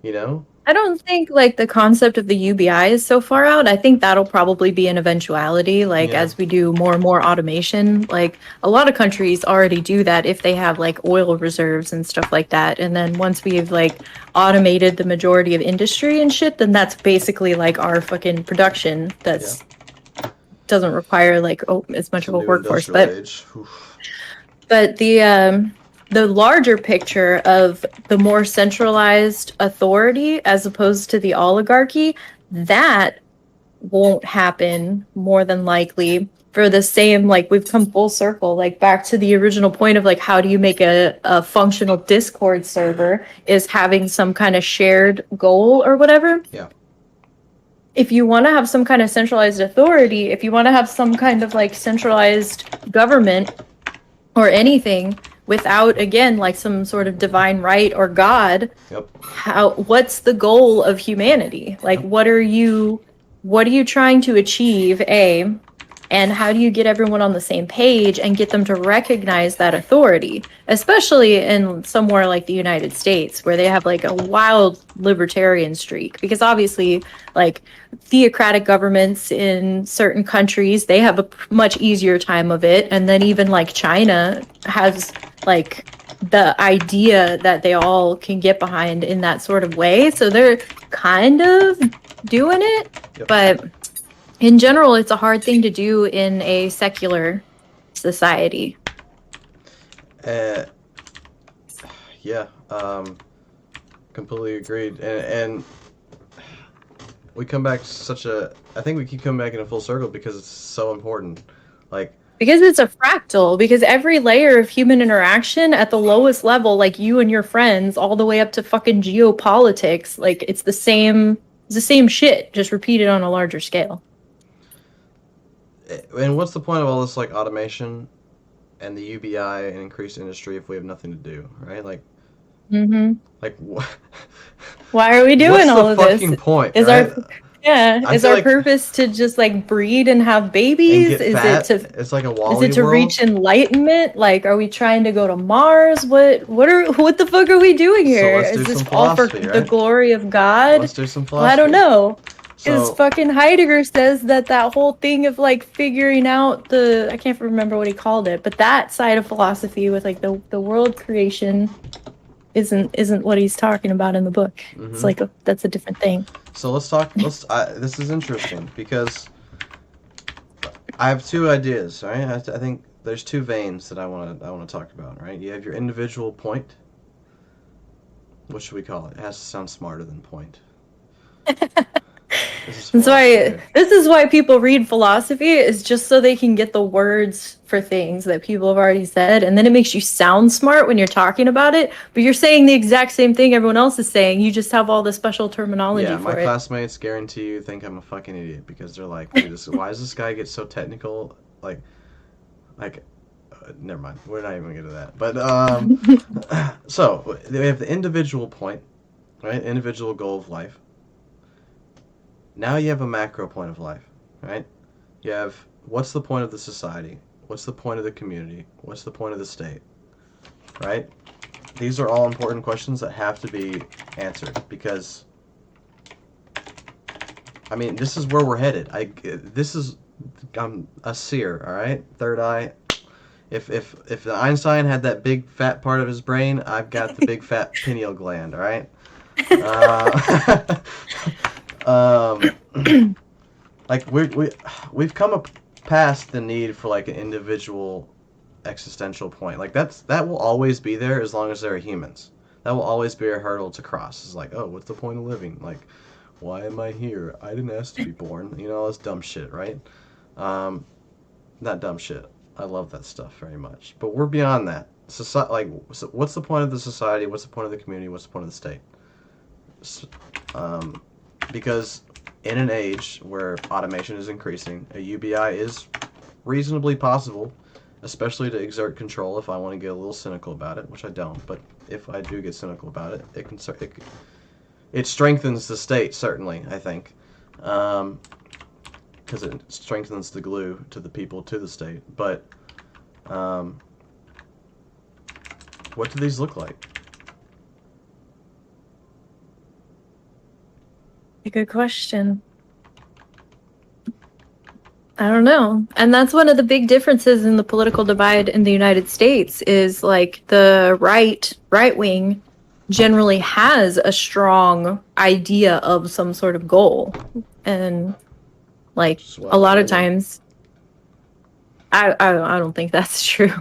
You know? I don't think like the concept of the UBI is so far out. I think that'll probably be an eventuality, like Yeah. as we do more and more automation. Like a lot of countries already do that if they have like oil reserves and stuff like that. And then once we've like automated the majority of industry and shit, then that's basically like our fucking production that's doesn't require like as much Some of a new workforce. industrial But age. Oof. but the larger picture of the more centralized authority as opposed to the oligarchy, that won't happen more than likely for the same, like we've come full circle, like back to the original point of like how do you make a functional Discord server is having some kind of shared goal or whatever. Yeah. If you want to have some kind of centralized authority, if you want to have some kind of like centralized government or anything without again like some sort of divine right or god, Yep. what's the goal of humanity? Like what are you trying to achieve, A, And how do you get everyone on the same page and get them to recognize that authority, especially in somewhere like the United States, where they have like a wild libertarian streak? Because obviously, like theocratic governments in certain countries, they have a much easier time of it. And then even like China has like the idea that they all can get behind in that sort of way. So they're kind of doing it, Yep. but in general, it's a hard thing to do in a secular society. Uh, yeah, completely agreed. And we come back to such a. I think we keep coming back in a full circle because it's so important. Like, Because it's a fractal, because every layer of human interaction at the lowest level, like you and your friends, all the way up to fucking geopolitics, like it's the same shit, just repeated on a larger scale. and what's the point of all this like automation and the UBI and increased industry if we have nothing to do, right? Mm-hmm. Like what? Why are we What's doing all the of this? fucking point, Is right? is feel our like purpose to just like breed and have and babies? get fat. It's like a Is Wally it to world. reach enlightenment? Like, are we trying to go to Mars? What the fuck are we doing So here? let's do Is this some all for philosophy, the right? glory of God? Let's do some Well, I don't philosophy. know. Because So fucking Heidegger says that whole thing of like figuring out I can't remember what he called it, but that side of philosophy with like the world creation isn't what he's talking about in the book. It's like that's a different thing. so let's talk. This is interesting because I have two ideas. Right, I think there's two veins that I want to talk about. Right, you have your individual point. What should we call it? It has to sound smarter than point. This is why people read philosophy, is just so they can get the words for things that people have already said, and then it makes you sound smart when you're talking about it, but you're saying the exact same thing everyone else is saying, you just have all the special terminology for it. Yeah, my classmates guarantee you think I'm a fucking idiot because they're like, dude, why does this guy get so technical? Like, never mind. We're not even gonna get to that. But so we have the individual point, right? Individual goal of life. Now you have a macro point of life, right? You have what's the point of the society? What's the point of the community? What's the point of the state? Right? These are all important questions that have to be answered because I mean, this is where we're headed. I'm a seer, all right? Third eye. If Einstein had that big fat part of his brain, I've got the big fat pineal gland, all right? Like we've come up past the need for like an individual existential point. Like that will always be there as long as there are humans. That will always be a hurdle to cross. It's like, oh, what's the point of living? Like, why am I here? I didn't ask to be born. You know, all this dumb shit, right? Not dumb shit. I love that stuff very much. But we're beyond that. So what's the point of the society? What's the point of the community? What's the point of the state? Because in an age where automation is increasing, a UBI is reasonably possible, especially to exert control if I want to get a little cynical about it, which I don't, but if I do get cynical about it, it strengthens the state, certainly, I think. Because it strengthens the glue to the people, to the state. But what do these look like? A good question. I don't know. And that's one of the big differences in the political divide in the United States is like the right wing generally has a strong idea of some sort of goal. And like a lot of times I don't think that's true.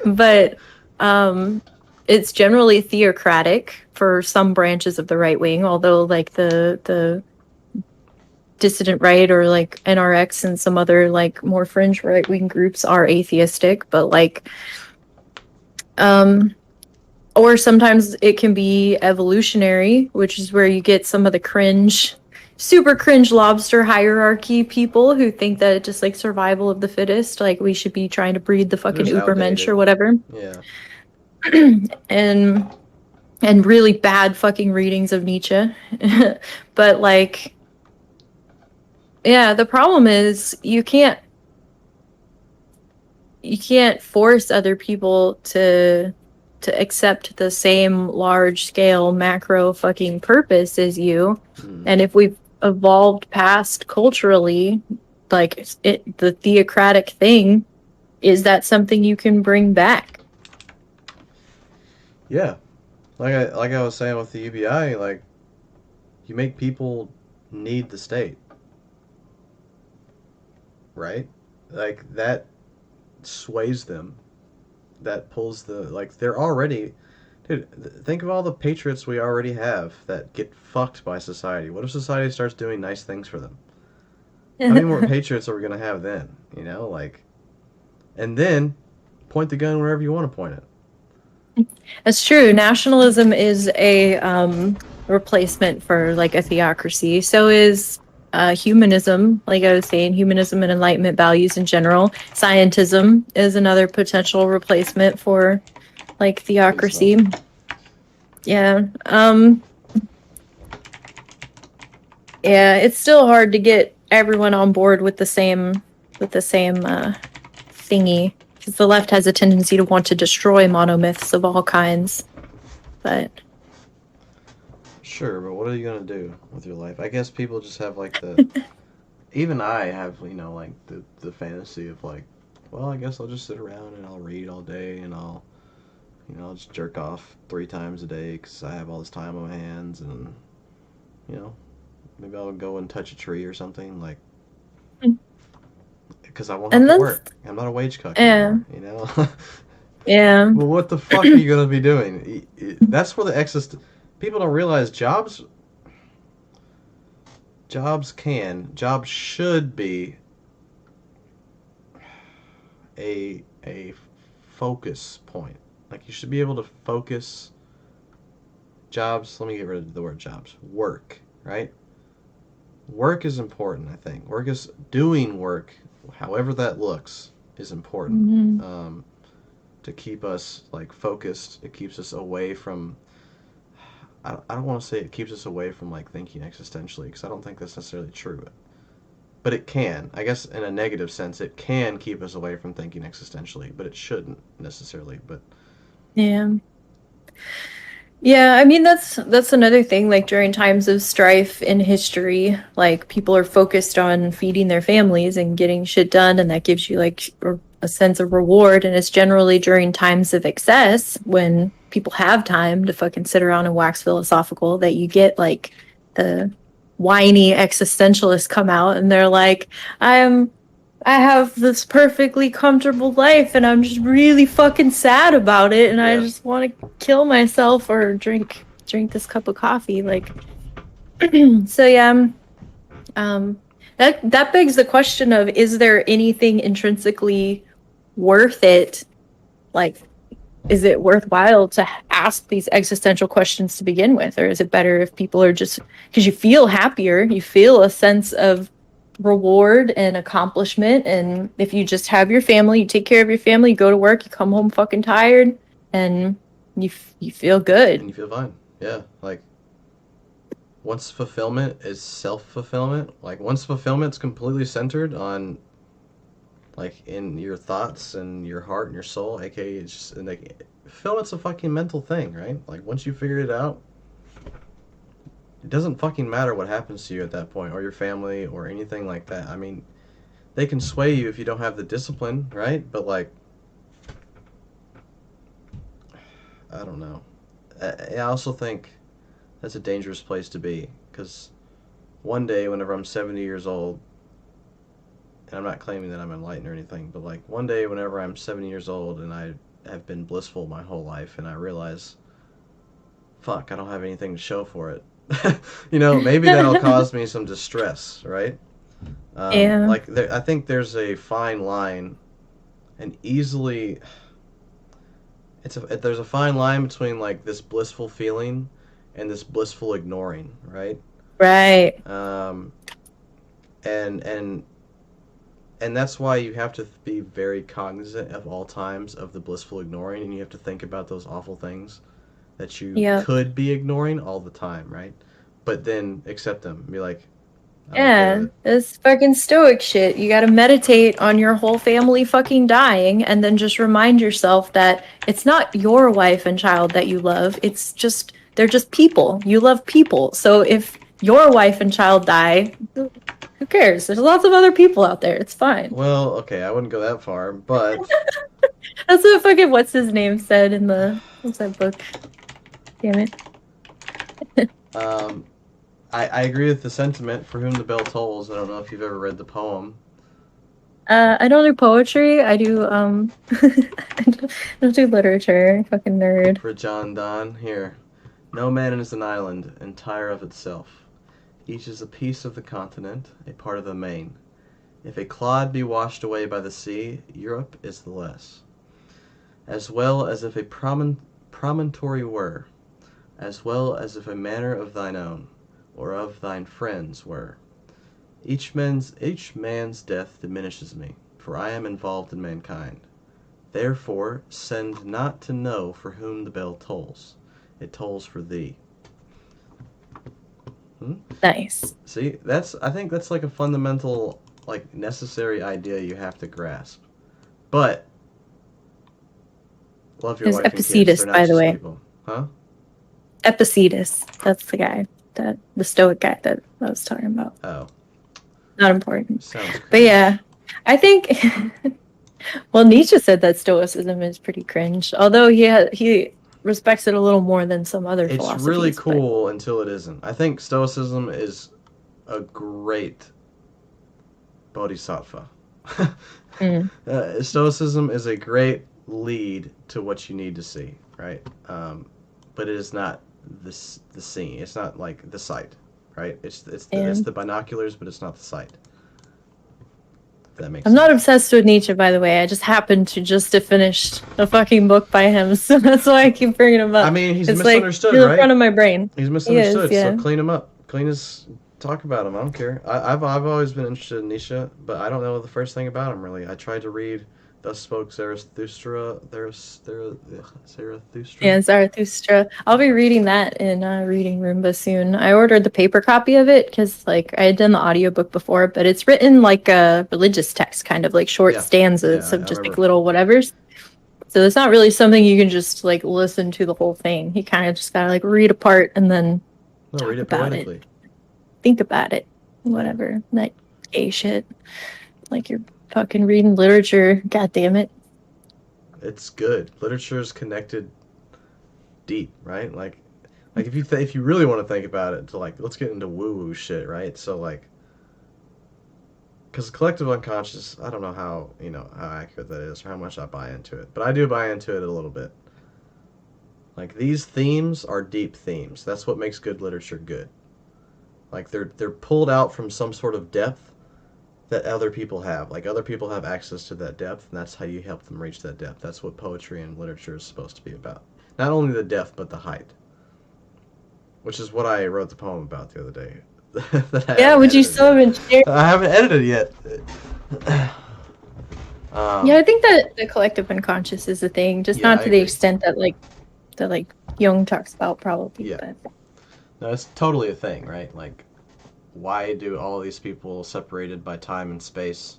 But it's generally theocratic for some branches of the right wing, although like the dissident right or like NRX and some other like more fringe right wing groups are atheistic, but like or sometimes it can be evolutionary, which is where you get some of the super cringe lobster hierarchy people who think that just like survival of the fittest, like we should be trying to breed the fucking Ubermensch or whatever. Yeah. and really bad fucking readings of Nietzsche. But like, yeah, the problem is you can't you can't force other people to accept the same large scale macro fucking purpose as you. Mm. And if we've evolved past culturally, like the theocratic thing, is that something you can bring back? Yeah, like I was saying with the UBI, like you make people need the state, right? Like that sways them. That pulls the like they're already, dude. Think of all the patriots we already have that get fucked by society. What if society starts doing nice things for them? How many more patriots are we gonna have then? You know, like, and then point the gun wherever you want to point it. That's true. Nationalism is a replacement for like a theocracy. So is humanism. Like I was saying, humanism and Enlightenment values in general. Scientism is another potential replacement for like Please no. theocracy. Yeah. Yeah, it's still hard to get everyone on board with the same thingy because the left has a tendency to want to destroy monomyths of all kinds. But Sure, but what are you gonna do with your life? I guess people just have like the. Even I have, like the fantasy of like, well, I guess I'll just sit around and I'll read all day and I'll just jerk off 3 times a day because I have all this time on my hands and you know, maybe I'll go and touch a tree or something like because I won't have and to that's work. I'm not a wage cuck yeah, anymore, you know. yeah. Well, what the fuck are you gonna be doing? That's where the exist. People don't realize jobs should be a focus point. Like you should be able to focus jobs. Let me get rid of the word jobs. Work, right? Work is important. I think work is doing work, however that looks, is important. Mhm. Um, to keep us like focused. It keeps us away from. I don't want to say it keeps us away from like thinking existentially because I don't think that's necessarily true. But it can. I guess in a negative sense, it can keep us away from thinking existentially, but it shouldn't necessarily. But Yeah. Yeah, I mean that's another thing like during times of strife in history, like people are focused on feeding their families and getting shit done and that gives you like a sense of reward and it's generally during times of excess when people have time to fucking sit around and wax philosophical that you get like the whiny existentialists come out and they're like, I'm I have this perfectly comfortable life and I'm just really fucking sad about it and I yeah, just want to kill myself or drink this cup of coffee like so yeah um that begs the question of is there anything intrinsically worth it like is it worthwhile to ask these existential questions to begin with or is it better if people are just because you feel happier you feel a sense of reward and accomplishment and if you just have your family you take care of your family you go to work you come home fucking tired and you feel and good. you feel fine. Yeah, like once fulfillment is self fulfillment, like once fulfillment's completely centered on like in your thoughts and your heart and your soul, aka it's just like fulfillment's a fucking mental thing, right? Like once you figure it out, it doesn't fucking matter what happens to you at that point or your family or anything like that. I mean, they can sway you if you don't have the discipline, right? But like, I don't know. I also think that's a dangerous place to be because one day, whenever I'm 70 years old, and I'm not claiming that I'm enlightened or anything, but like one day, whenever I'm 70 years old and I have been blissful my whole life, and I realize, fuck, I don't have anything to show for it. Maybe that'll cause me some distress, right? Yeah, I think there's a fine line, and easily, there's a fine line between like this blissful feeling and this blissful ignoring, right? right. Um, and and and that's why you have to be very cognizant of all times of the blissful ignoring, and you have to think about those awful things that you Yep. could be ignoring all the time, right? But then accept them, be like, I'm okay Yeah, with it. this fucking stoic shit. You gotta meditate on your whole family fucking dying and then just remind yourself that it's not your wife and child that you love. It's just, they're just people. You love people. So if your wife and child die, who cares? There's lots of other people out there. It's fine. Well, okay, I wouldn't go that far, but That's what fucking what's his name said in the, what's that book? Damn it. um, I agree with the sentiment. For whom the bell tolls. I don't know if you've ever read the poem. I don't do poetry. I do I don't do literature. Fucking nerd. For John Donne, here. No man is an island, entire of itself. Each is a piece of the continent, a part of the main. If a clod be washed away by the sea, Europe is the less. As well as if a promontory were, as well as if a manor of thine own, or of thine friends were. Each man's death diminishes me, for I am involved in mankind. Therefore, send not to know for whom the bell tolls. It tolls for thee. Hmm? Nice. See, I think that's like a fundamental, like necessary idea you have to grasp. But love your There's wife and kids. Epictetus, They're not by the just way. people. Huh? Epictetus. That's the guy, the Stoic guy that I was talking about. Oh. Not important. Sounds cringe. But yeah, I think. Well, Nietzsche said that Stoicism is pretty cringe, although he respects it a little more than some other It's philosophies. really but- cool until it isn't. I think Stoicism is a great bodhisattva. Stoicism is a great lead to what you need to see, right? But it is not the scene. It's not like the sight, right? It's the binoculars, but it's not the sight. If that makes I'm sense. not obsessed with Nietzsche, by the way. I just happened to just have finished a fucking book by him, so that's why I keep bringing him up. I mean, he's it's misunderstood, like, he's right? in front of my brain. He's misunderstood. He is, yeah. So clean him up. Talk about him. I don't care. I've always been interested in Nietzsche, but I don't know the first thing about him really. I tried to read Thus Spoke Zarathustra. Zarathustra. Yeah, Zarathustra. I'll be reading that in Reading Roomba soon. I ordered the paper copy of it because, like, I had done the audiobook before, but it's written like a religious text, kind of like short stanzas Yeah, of I just like remember. little whatevers. So it's not really something you can just like listen to the whole thing. You kind of just gotta like read a part and then No, read it about poetically. think about it, whatever. That gay shit. Like you're fucking reading literature. God damn it. It's good. Literature is connected deep, right? Like if you really want to think about it, to like let's get into woo woo shit, right? So like, because collective unconscious, I don't know how how accurate that is or how much I buy into it, but I do buy into it a little bit. Like these themes are deep themes. That's what makes good literature good. Like they're pulled out from some sort of depth that other people have. Like other people have access to that depth, and that's how you help them reach that depth. That's what poetry and literature is supposed to be about. Not only the depth, but the height. Which is what I wrote the poem about the other day. Yeah, would you still haven't shared? I haven't edited yet. Yeah, I think that the collective unconscious is a thing, just Yeah, not I to the agree. extent that like Jung talks about probably. Yeah. But No, it's totally a thing, right? Like, why do all these people separated by time and space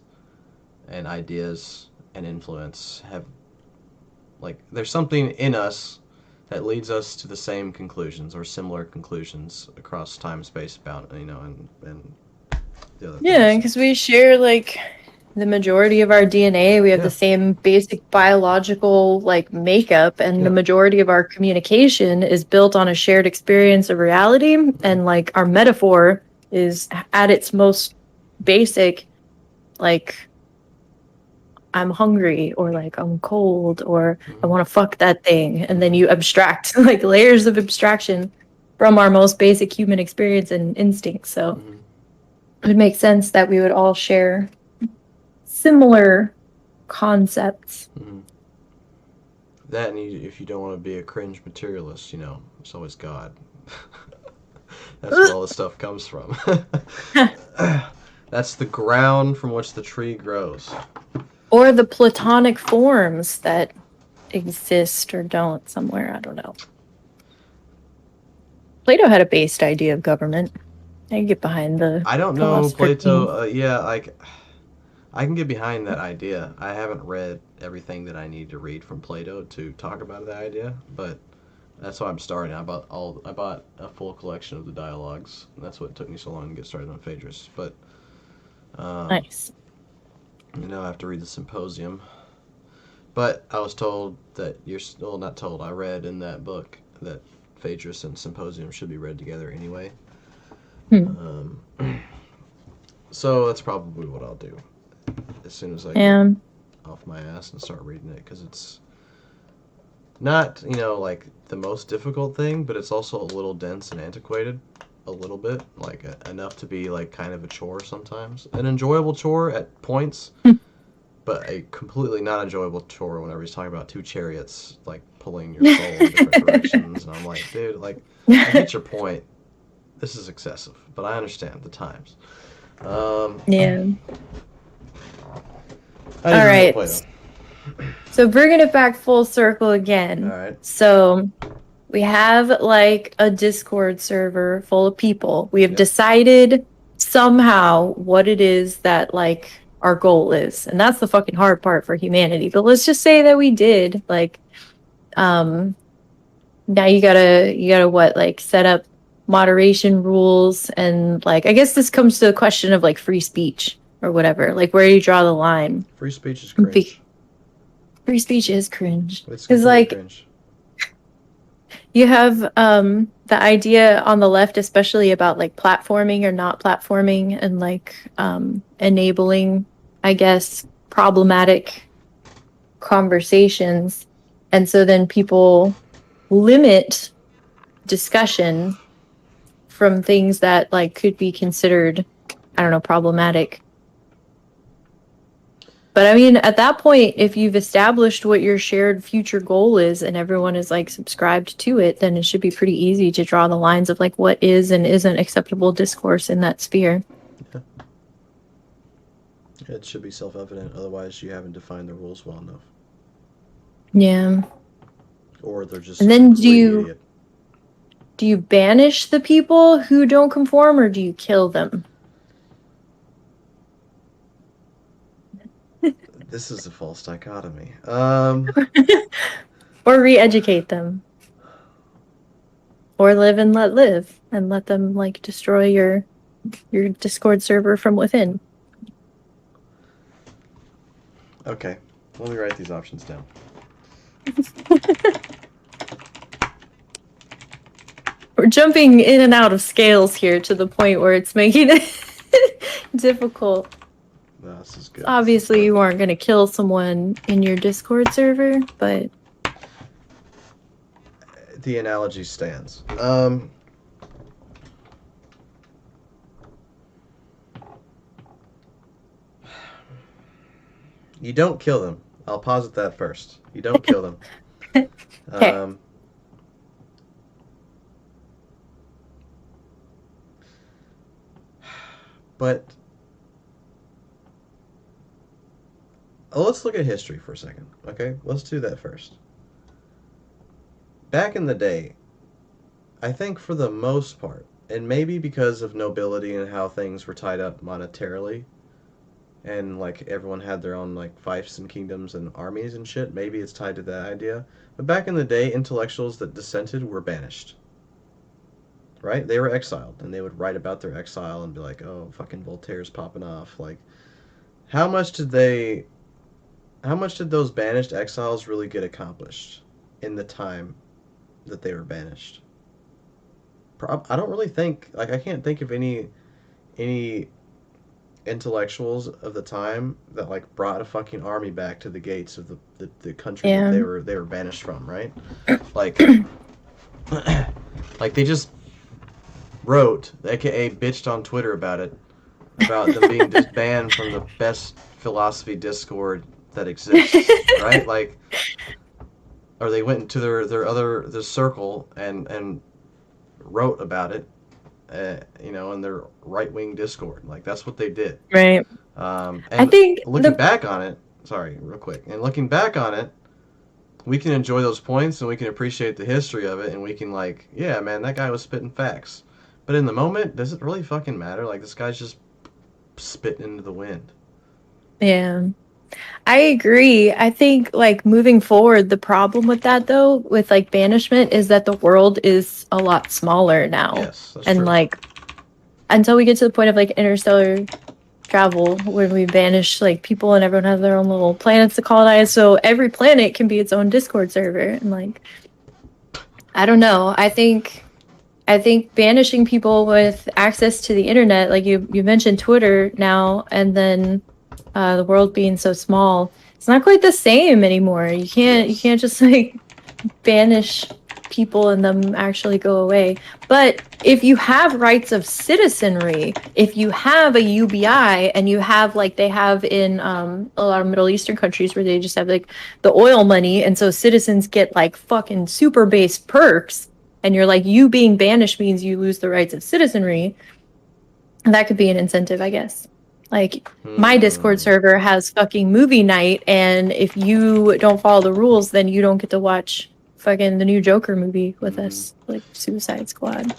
and ideas and influence have, like, there's something in us that leads us to the same conclusions or similar conclusions across time, space, bound, and the other yeah, things. because we share like the majority of our DNA. We have Yeah. the same basic biological like makeup, and Yeah. the majority of our communication is built on a shared experience of reality. And like our metaphor is at its most basic, like I'm hungry or like I'm cold or I want to fuck that thing. And then you abstract like layers of abstraction from our most basic human experience and instincts. So Mhm. it would make sense that we would all share similar concepts. Mhm. That, and if you don't want to be a cringe materialist, it's always God. That's where all this stuff comes from. That's the ground from which the tree grows. Or the platonic forms that exist or don't somewhere. I don't know. Plato had a based idea of government. I get behind the I don't know philosopher king. Plato. Yeah, like I can get behind that idea. I haven't read everything that I need to read from Plato to talk about that idea, but that's why I'm starting. I bought a full collection of the dialogues. And that's what took me so long to get started on Phaedrus. But um, Nice. I have to read the Symposium. But I was told that you're still not told. I read in that book that Phaedrus and Symposium should be read together anyway. Hmm. Um, so that's probably what I'll do as soon as I get And off my ass and start reading it because it's not like the most difficult thing, but it's also a little dense and antiquated, a little bit like enough to be like kind of a chore sometimes, an enjoyable chore at points, but a completely not enjoyable chore whenever he's talking about two chariots like pulling your soul in different directions, and I'm like, dude, like I get your point. This is excessive, but I understand the times. Um, yeah. I All didn't read right. Plato. So bringing it back full circle All again. right. So we have like a Discord server full of people. We have Yep. decided somehow what it is that like our goal is. And that's the fucking hard part for humanity. But let's just say that we did. Like, now you gotta what, like set up moderation rules and like I guess this comes to the question of like free speech or whatever. Like where do you draw the line? Free speech is cringe. Free speech is cringe. It's Because completely like cringe. you have the idea on the left, especially about like platforming or not platforming and like enabling, I guess, problematic conversations. And so then people limit discussion from things that like could be considered, I don't know, problematic. But I mean, at that point, if you've established what your shared future goal is and everyone is like subscribed to it, then it should be pretty easy to draw the lines of like what is and isn't acceptable discourse in that sphere. Yeah. It should be self-evident. Otherwise, you haven't defined the rules well enough, Yeah. or they're just And then completely idiot. do you banish the people who don't conform or do you kill them? This is a false dichotomy. Or re-educate them? Or live and let them like destroy your Discord server from within. Okay, let me write these options down. We're jumping in and out of scales here to the point where it's making it difficult. No, this is good. Obviously, you aren't going to kill someone in your Discord server, but The analogy stands. You don't kill them. I'll posit that first. You don't kill them. okay. But let's look at history for a second, okay? Let's do that first. Back in the day, I think for the most part, and maybe because of nobility and how things were tied up monetarily, and like everyone had their own like fiefs and kingdoms and armies and shit, maybe it's tied to that idea. But back in the day, intellectuals that dissented were banished. Right? They were exiled, and they would write about their exile and be like, "Oh, fucking Voltaire's popping off." Like, how much did they how much did those banished exiles really get accomplished in the time that they were banished? I don't really think like I can't think of any intellectuals of the time that like brought a fucking army back to the gates of the country that Yeah. they were banished from, right? Like like they just wrote, aka bitched on Twitter about it, about them being disbanded from the best philosophy Discord that exists, right? Like, or they went into their circle and wrote about it, in their right wing Discord. Like that's what they did. Right. I And think looking back on it, sorry, real quick, and looking back on it, we can enjoy those points and we can appreciate the history of it, and we can like, yeah, man, that guy was spitting facts. But in the moment, does it really fucking matter? Like, this guy's just spitting into the wind. Yeah. I agree. I think like moving forward, the problem with that though, with like banishment, is that the world is a lot smaller now. Yes, that's And true. like until we get to the point of like interstellar travel when we banish like people and everyone has their own little planets to colonize, so every planet can be its own Discord server. And like I don't know. I think banishing people with access to the internet, like you mentioned Twitter now, and then the world being so small, it's not quite the same anymore. You Yes. can't just like banish people and them actually go away. But if you have rights of citizenry, if you have a UBI and you have like they have in a lot of Middle Eastern countries where they just have like the oil money, and so citizens get like fucking super base perks, and you're like, you being banished means you lose the rights of citizenry. That could be an incentive, I guess. Like my Discord Hmm. server has fucking movie night, and if you don't follow the rules, then you don't get to watch fucking the new Joker movie with Hmm. us, like Suicide Squad,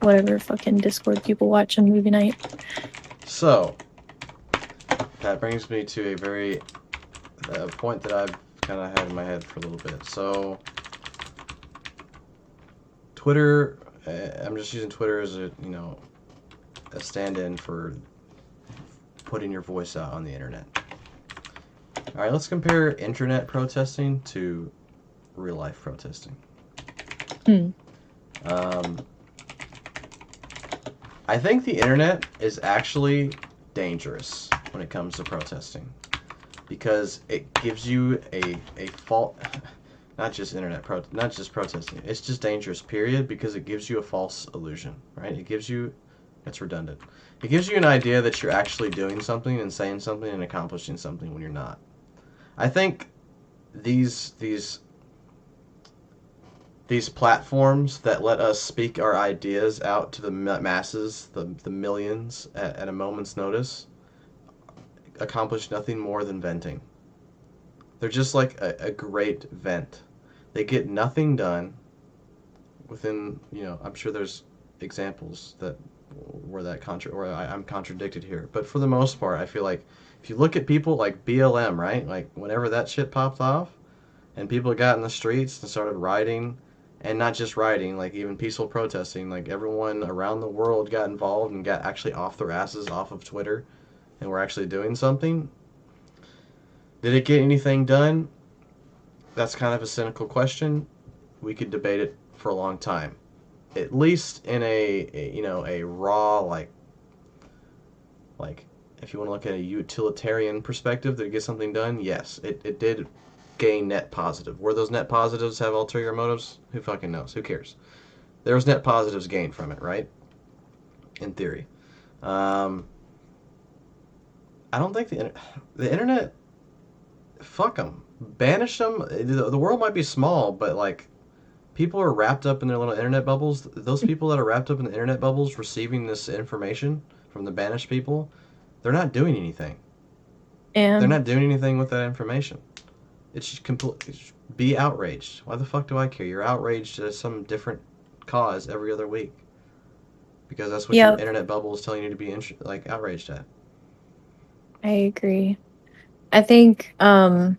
whatever fucking Discord people watch on movie night. So, that brings me to a very point that I've kind of had in my head for a little bit. So, Twitter, I'm just using Twitter as a stand-in for putting your voice out on the internet. All right, let's compare internet protesting to real life protesting. Hmm. Um, I think the internet is actually dangerous when it comes to protesting because it gives you a fault. Not just not just protesting. It's just dangerous. Period. Because it gives you a false illusion, right? It gives you. It's redundant. It gives you an idea that you're actually doing something and saying something and accomplishing something when you're not. I think these these platforms that let us speak our ideas out to the masses, the millions at a moment's notice, accomplish nothing more than venting. They're just like a great vent. They get nothing done within, I'm sure there's examples that where I'm contradicted here, but for the most part, I feel like if you look at people like BLM, right? Like whenever that shit popped off, and people got in the streets and started rioting, and not just rioting, like even peaceful protesting, like everyone around the world got involved and got actually off their asses off of Twitter and were actually doing something. Did it get anything done? That's kind of a cynical question. We could debate it for a long time. At least in a raw like if you want to look at a utilitarian perspective, did it get something done? Yes, it did gain net positive. Were those net positives have ulterior motives? Who fucking knows? Who cares? There was net positives gained from it, right? In theory. Um, I don't think the internet. Fuck them. Banish them. The world might be small, but like people are wrapped up in their little internet bubbles. Those people that are wrapped up in the internet bubbles receiving this information from the banished people, they're not doing anything. They're And not doing anything with that information. It's just complete. Be outraged. Why the fuck do I care? You're outraged at some different cause every other week because that's what your yep, internet bubble is telling you to be outraged at. I agree. I think I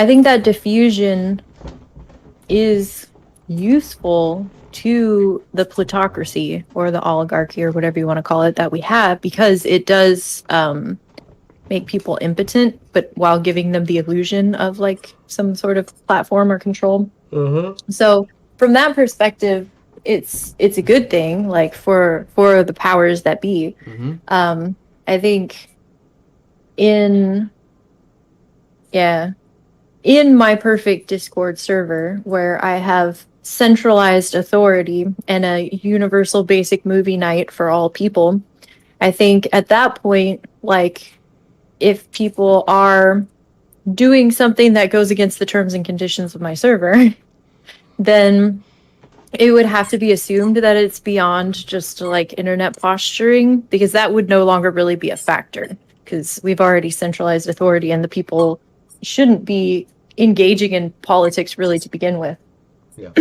think that diffusion is useful to the plutocracy or the oligarchy or whatever you want to call it that we have, because it does make people impotent, but while giving them the illusion of like some sort of platform or control. Uh huh. So from that perspective, it's a good thing, like for the powers that be. Mm-hmm. I think in yeah, in my perfect Discord server where I have centralized authority and a universal basic movie night for all people, I think at that point, like if people are doing something that goes against the terms and conditions of my server, then it would have to be assumed that it's beyond just like internet posturing, because that would no longer really be a factor because we've already centralized authority and the people shouldn't be engaging in politics really to begin with. Yeah.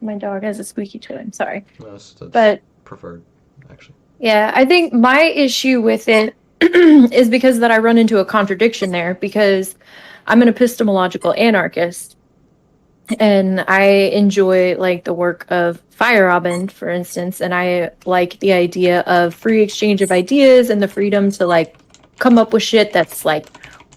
My dog has a squeaky toy. I'm sorry. That's But preferred, actually. Yeah, I think my issue with it is because that I run into a contradiction there because I'm an epistemological anarchist and I enjoy like the work of Feyerabend, for instance, and I like the idea of free exchange of ideas and the freedom to like come up with shit that's like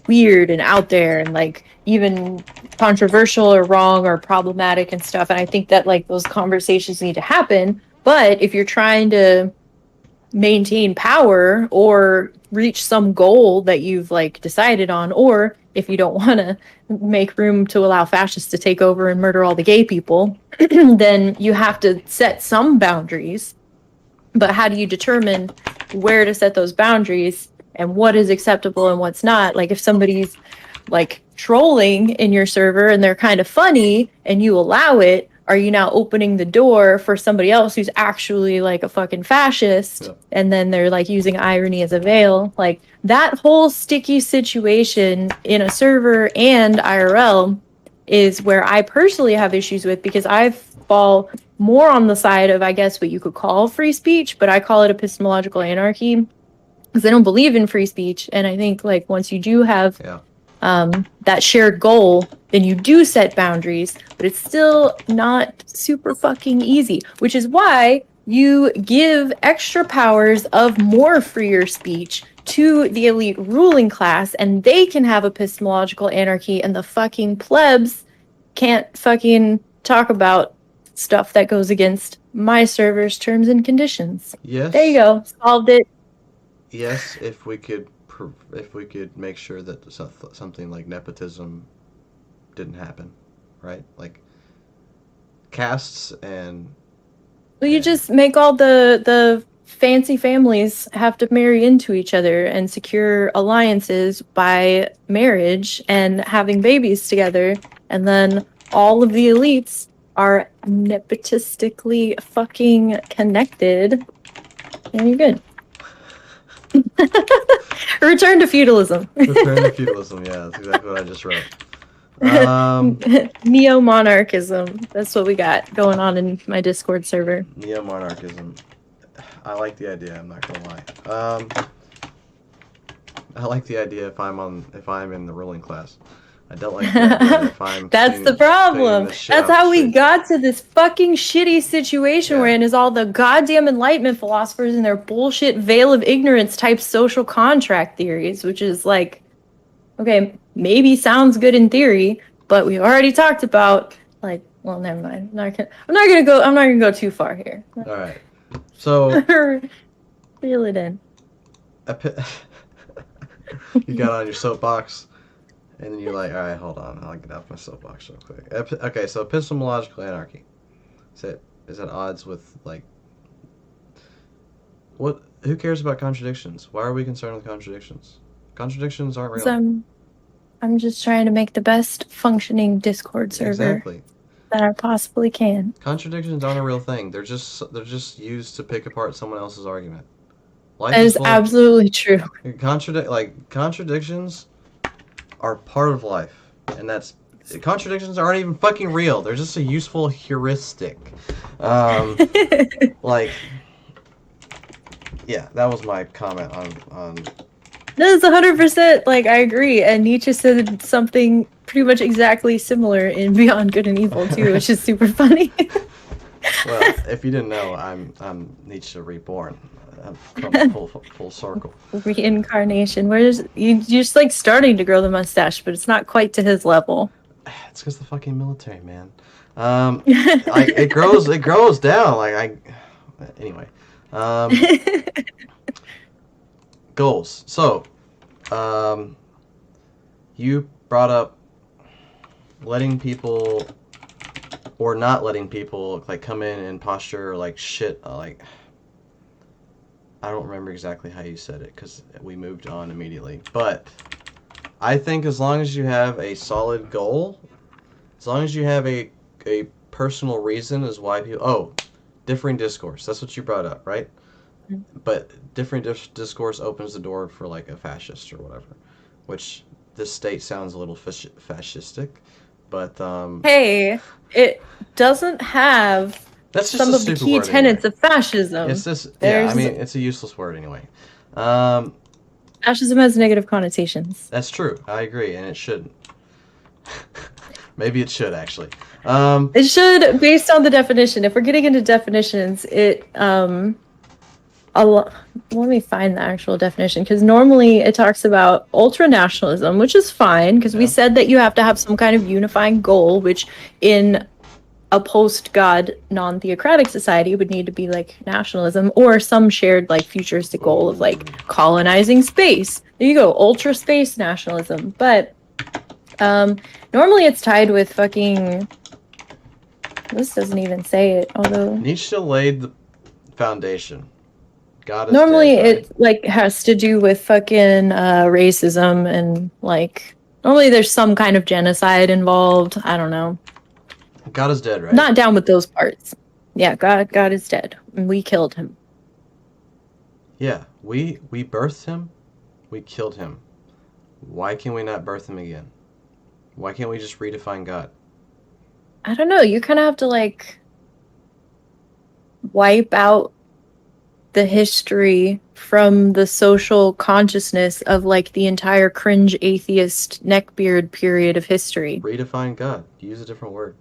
weird and out there and like even controversial or wrong or problematic and stuff. And I think that like those conversations need to happen. But if you're trying to maintain power or reach some goal that you've like decided on, or if you don't want to make room to allow fascists to take over and murder all the gay people, then you have to set some boundaries. But how do you determine where to set those boundaries and what is acceptable and what's not? Like if somebody's like trolling in your server and they're kind of funny and you allow it, are you now opening the door for somebody else who's actually like a fucking fascist? Yeah. And then they're like using irony as a veil. Like that whole sticky situation in a server and IRL is where I personally have issues with because I fall more on the side of, I guess, what you could call free speech, but I call it epistemological anarchy because I don't believe in free speech. And I think like once you do have that shared goal, then you do set boundaries, but it's still not super fucking easy, which is why you give extra powers of more freer speech to the elite ruling class and they can have epistemological anarchy and the fucking plebs can't fucking talk about stuff that goes against my server's terms and conditions. Yes. There you go. Solved it. Yes, if we could make sure that something like nepotism didn't happen, right? Like castes and. Well, you just make all the fancy families have to marry into each other and secure alliances by marriage and having babies together, and then all of the elites are nepotistically fucking connected, and you're good. Return to feudalism. Return to feudalism, yeah, that's exactly what I just wrote. Neo-monarchism. That's what we got going on in my Discord server. Neo-monarchism. I like the idea, I'm not gonna lie. I like the idea if I'm in the ruling class. I don't like the idea if I'm That's the problem. That's how we got to this fucking shitty situation we're in, is all the goddamn Enlightenment philosophers and their bullshit veil of ignorance type social contract theories, which is like, okay, maybe sounds good in theory, but we already talked about like, well, never mind. I'm not gonna go too far here. All right. So reel it in. You got on your soapbox. And then you're like, all right, hold on, I'll get off my soapbox real quick. Okay, so epistemological anarchy. Is at odds with like what? Who cares about contradictions? Why are we concerned with contradictions? Contradictions aren't real. I'm just trying to make the best functioning Discord server that I possibly can. Contradictions aren't a real thing. They're just used to pick apart someone else's argument. Life that is absolutely true. Contradictions are part of life, and contradictions aren't even fucking real. They're just a useful heuristic. Like, yeah, that was my comment on. That is 100%. Like, I agree. And Nietzsche said something pretty much exactly similar in Beyond Good and Evil too, which is super funny. Well, if you didn't know, I'm Nietzsche reborn. I've come full circle. Reincarnation. You're just like starting to grow the mustache, but it's not quite to his level. It's because the fucking military, man. It grows down. Anyway. Goals. So, you brought up letting people or not letting people like come in and posture like shit. Like, I don't remember exactly how you said it because we moved on immediately. But I think as long as you have a solid goal, as long as you have a personal reason as why people... Oh, differing discourse. That's what you brought up, right? Mm-hmm. But differing discourse opens the door for like a fascist or whatever, which this state sounds a little fascistic, but... Hey, it doesn't have That's just some a of the stupid key word anyway. tenets of fascism. It's just, yeah, I There's mean, it's a useless word anyway. Um, Fascism has negative connotations. that's true. I agree, and it shouldn't. Maybe it should, actually. Um, It should, based on the definition. If we're getting into definitions, let me find the actual definition because normally it talks about ultra nationalism, which is fine because we yeah. said that you have to have some kind of unifying goal, which in a post-God non-theocratic society would need to be like nationalism or some shared like futuristic goal of like colonizing space. There you go, ultra space nationalism. But normally it's tied with fucking, this doesn't even say it, although Nietzsche laid the foundation. God is normally dead, right? it like has to do with fucking racism and like normally there's some kind of genocide involved. I don't know. God is dead, right? Not down with those parts. Yeah, God is dead. And we killed him. Yeah, we birthed him, we killed him. Why can we not birth him again? Why can't we just redefine God? I don't know. You kind of have to like wipe out the history from the social consciousness of like the entire cringe atheist neckbeard period of history. Redefine God. Use a different word.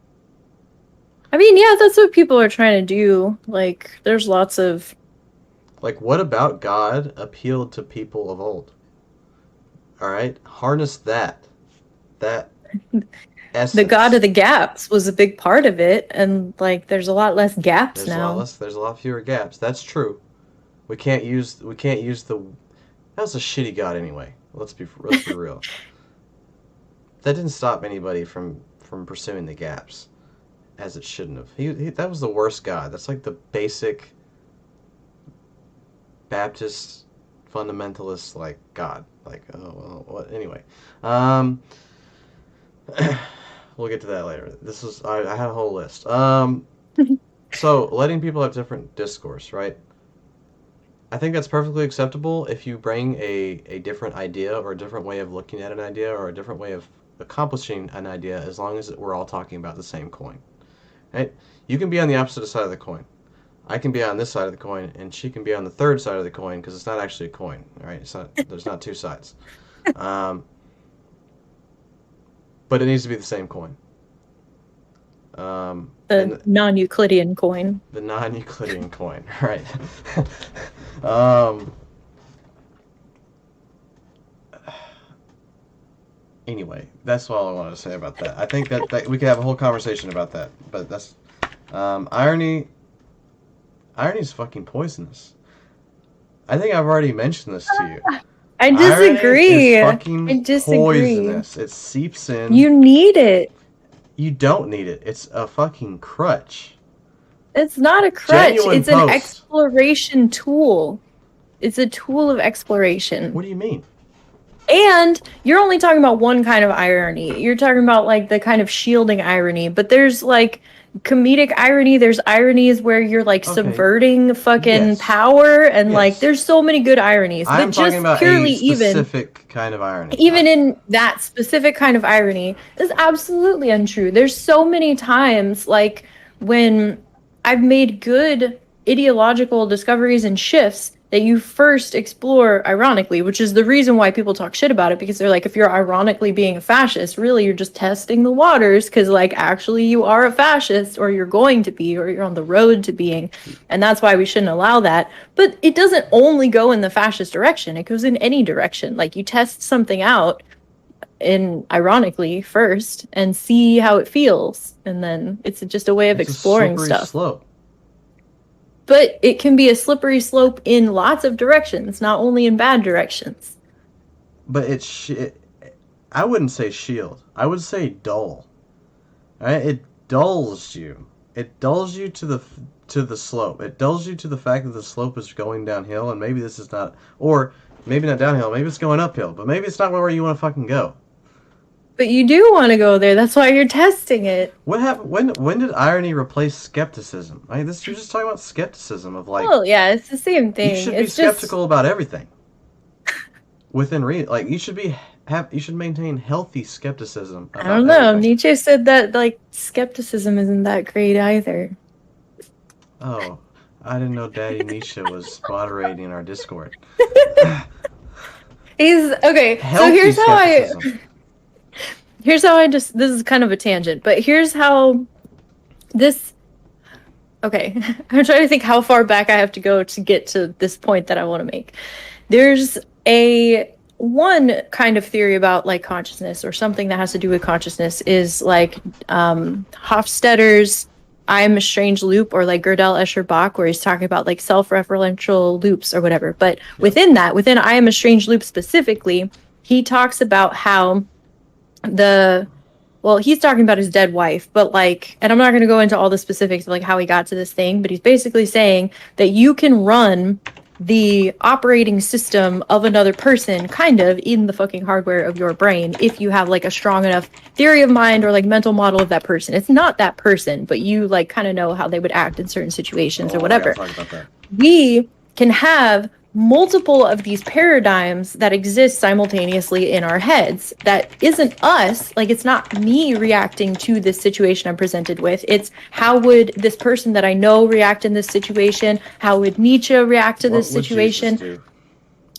I mean, yeah, that's what people are trying to do. Like, there's lots of Like, what about God appealed to people of old? All right, harness that. That essence. the God of the gaps was a big part of it, and like, there's a lot less gaps There's a lot now. less. There's a lot fewer gaps. That's true. We can't use. We can't use the. That was a shitty God anyway. Let's be real. That didn't stop anybody from pursuing the gaps, as it shouldn't have. That was the worst God. That's like the basic Baptist fundamentalist like God. Like, oh well, what anyway. Um, we'll get to that later. This is I had a whole list. So letting people have different discourse, right? I think that's perfectly acceptable if you bring a different idea or a different way of looking at an idea or a different way of accomplishing an idea, as long as we're all talking about the same coin, right? You can be on the opposite side of the coin. I can be on this side of the coin, and she can be on the third side of the coin because it's not actually a coin, right? It's not. There's not two sides, um, but it needs to be the same coin. And The non-Euclidean coin. the non-Euclidean coin, right? um, anyway, that's all I wanted to say about that. I think that we could have a whole conversation about that, but that's irony. Irony is fucking poisonous. I think I've already mentioned this to you. I Irony disagree. is I fucking disagree. poisonous. It seeps in. You need it. You don't need it. It's a fucking crutch. It's not a crutch. Genuine It's an post. exploration tool. It's a tool of exploration. What do you mean? And you're only talking about one kind of irony. You're talking about like the kind of shielding irony, but there's like comedic irony. There's ironies where you're like Okay. subverting fucking Yes. power, and like Yes. there's so many good ironies. I'm But talking just about purely a specific kind of irony. even in that specific kind of irony is absolutely untrue. There's so many times like when I've made good ideological discoveries and shifts that you first explore ironically, which is the reason why people talk shit about it, because they're like, if you're ironically being a fascist, really you're just testing the waters because like actually you are a fascist, or you're going to be, or you're on the road to being, and that's why we shouldn't allow that. But it doesn't only go in the fascist direction, it goes in any direction. Like you test something out in ironically first and see how it feels, and then it's just a way of It's exploring a slippery stuff. slope. But it can be a slippery slope in lots of directions, not only in bad directions. But I wouldn't say shield. I would say dull. Right? It dulls you. It dulls you to the slope. It dulls you to the fact that the slope is going downhill, and maybe this is not, or maybe not downhill. Maybe it's going uphill, but maybe it's not where you want to fucking go. But you do want to go there. That's why you're testing it. What happened? When did irony replace skepticism? I mean, you're just talking about skepticism of like. Well, yeah, it's the same thing. You should be it's skeptical about everything. Within reason, like you should maintain healthy skepticism. About I don't know. everything. Nietzsche said that like skepticism isn't that great either. Oh, I didn't know Daddy Nisha was moderating our Discord. He's okay. So Healthy skepticism. here's how I just this is kind of a tangent, but here's how this okay. I'm trying to think how far back I have to go to get to this point that I want to make. There's a one kind of theory about like consciousness or something that has to do with consciousness is like Hofstadter's I am a strange loop or like Gödel Escher Bach where he's talking about like self-referential loops or whatever. But within that, within I am a strange loop specifically, he talks about how the well, he's talking about his dead wife, but like, and I'm not going to go into all the specifics of like how he got to this thing, but he's basically saying that you can run the operating system of another person kind of in the fucking hardware of your brain if you have like a strong enough theory of mind or like mental model of that person. It's not that person, but you like kind of know how they would act in certain situations or whatever. Talk about that. We can have multiple of these paradigms that exist simultaneously in our heads that isn't us, like it's not me reacting to this situation I'm presented with. It's how would this person that I know react in this situation? How would Nietzsche react to this situation?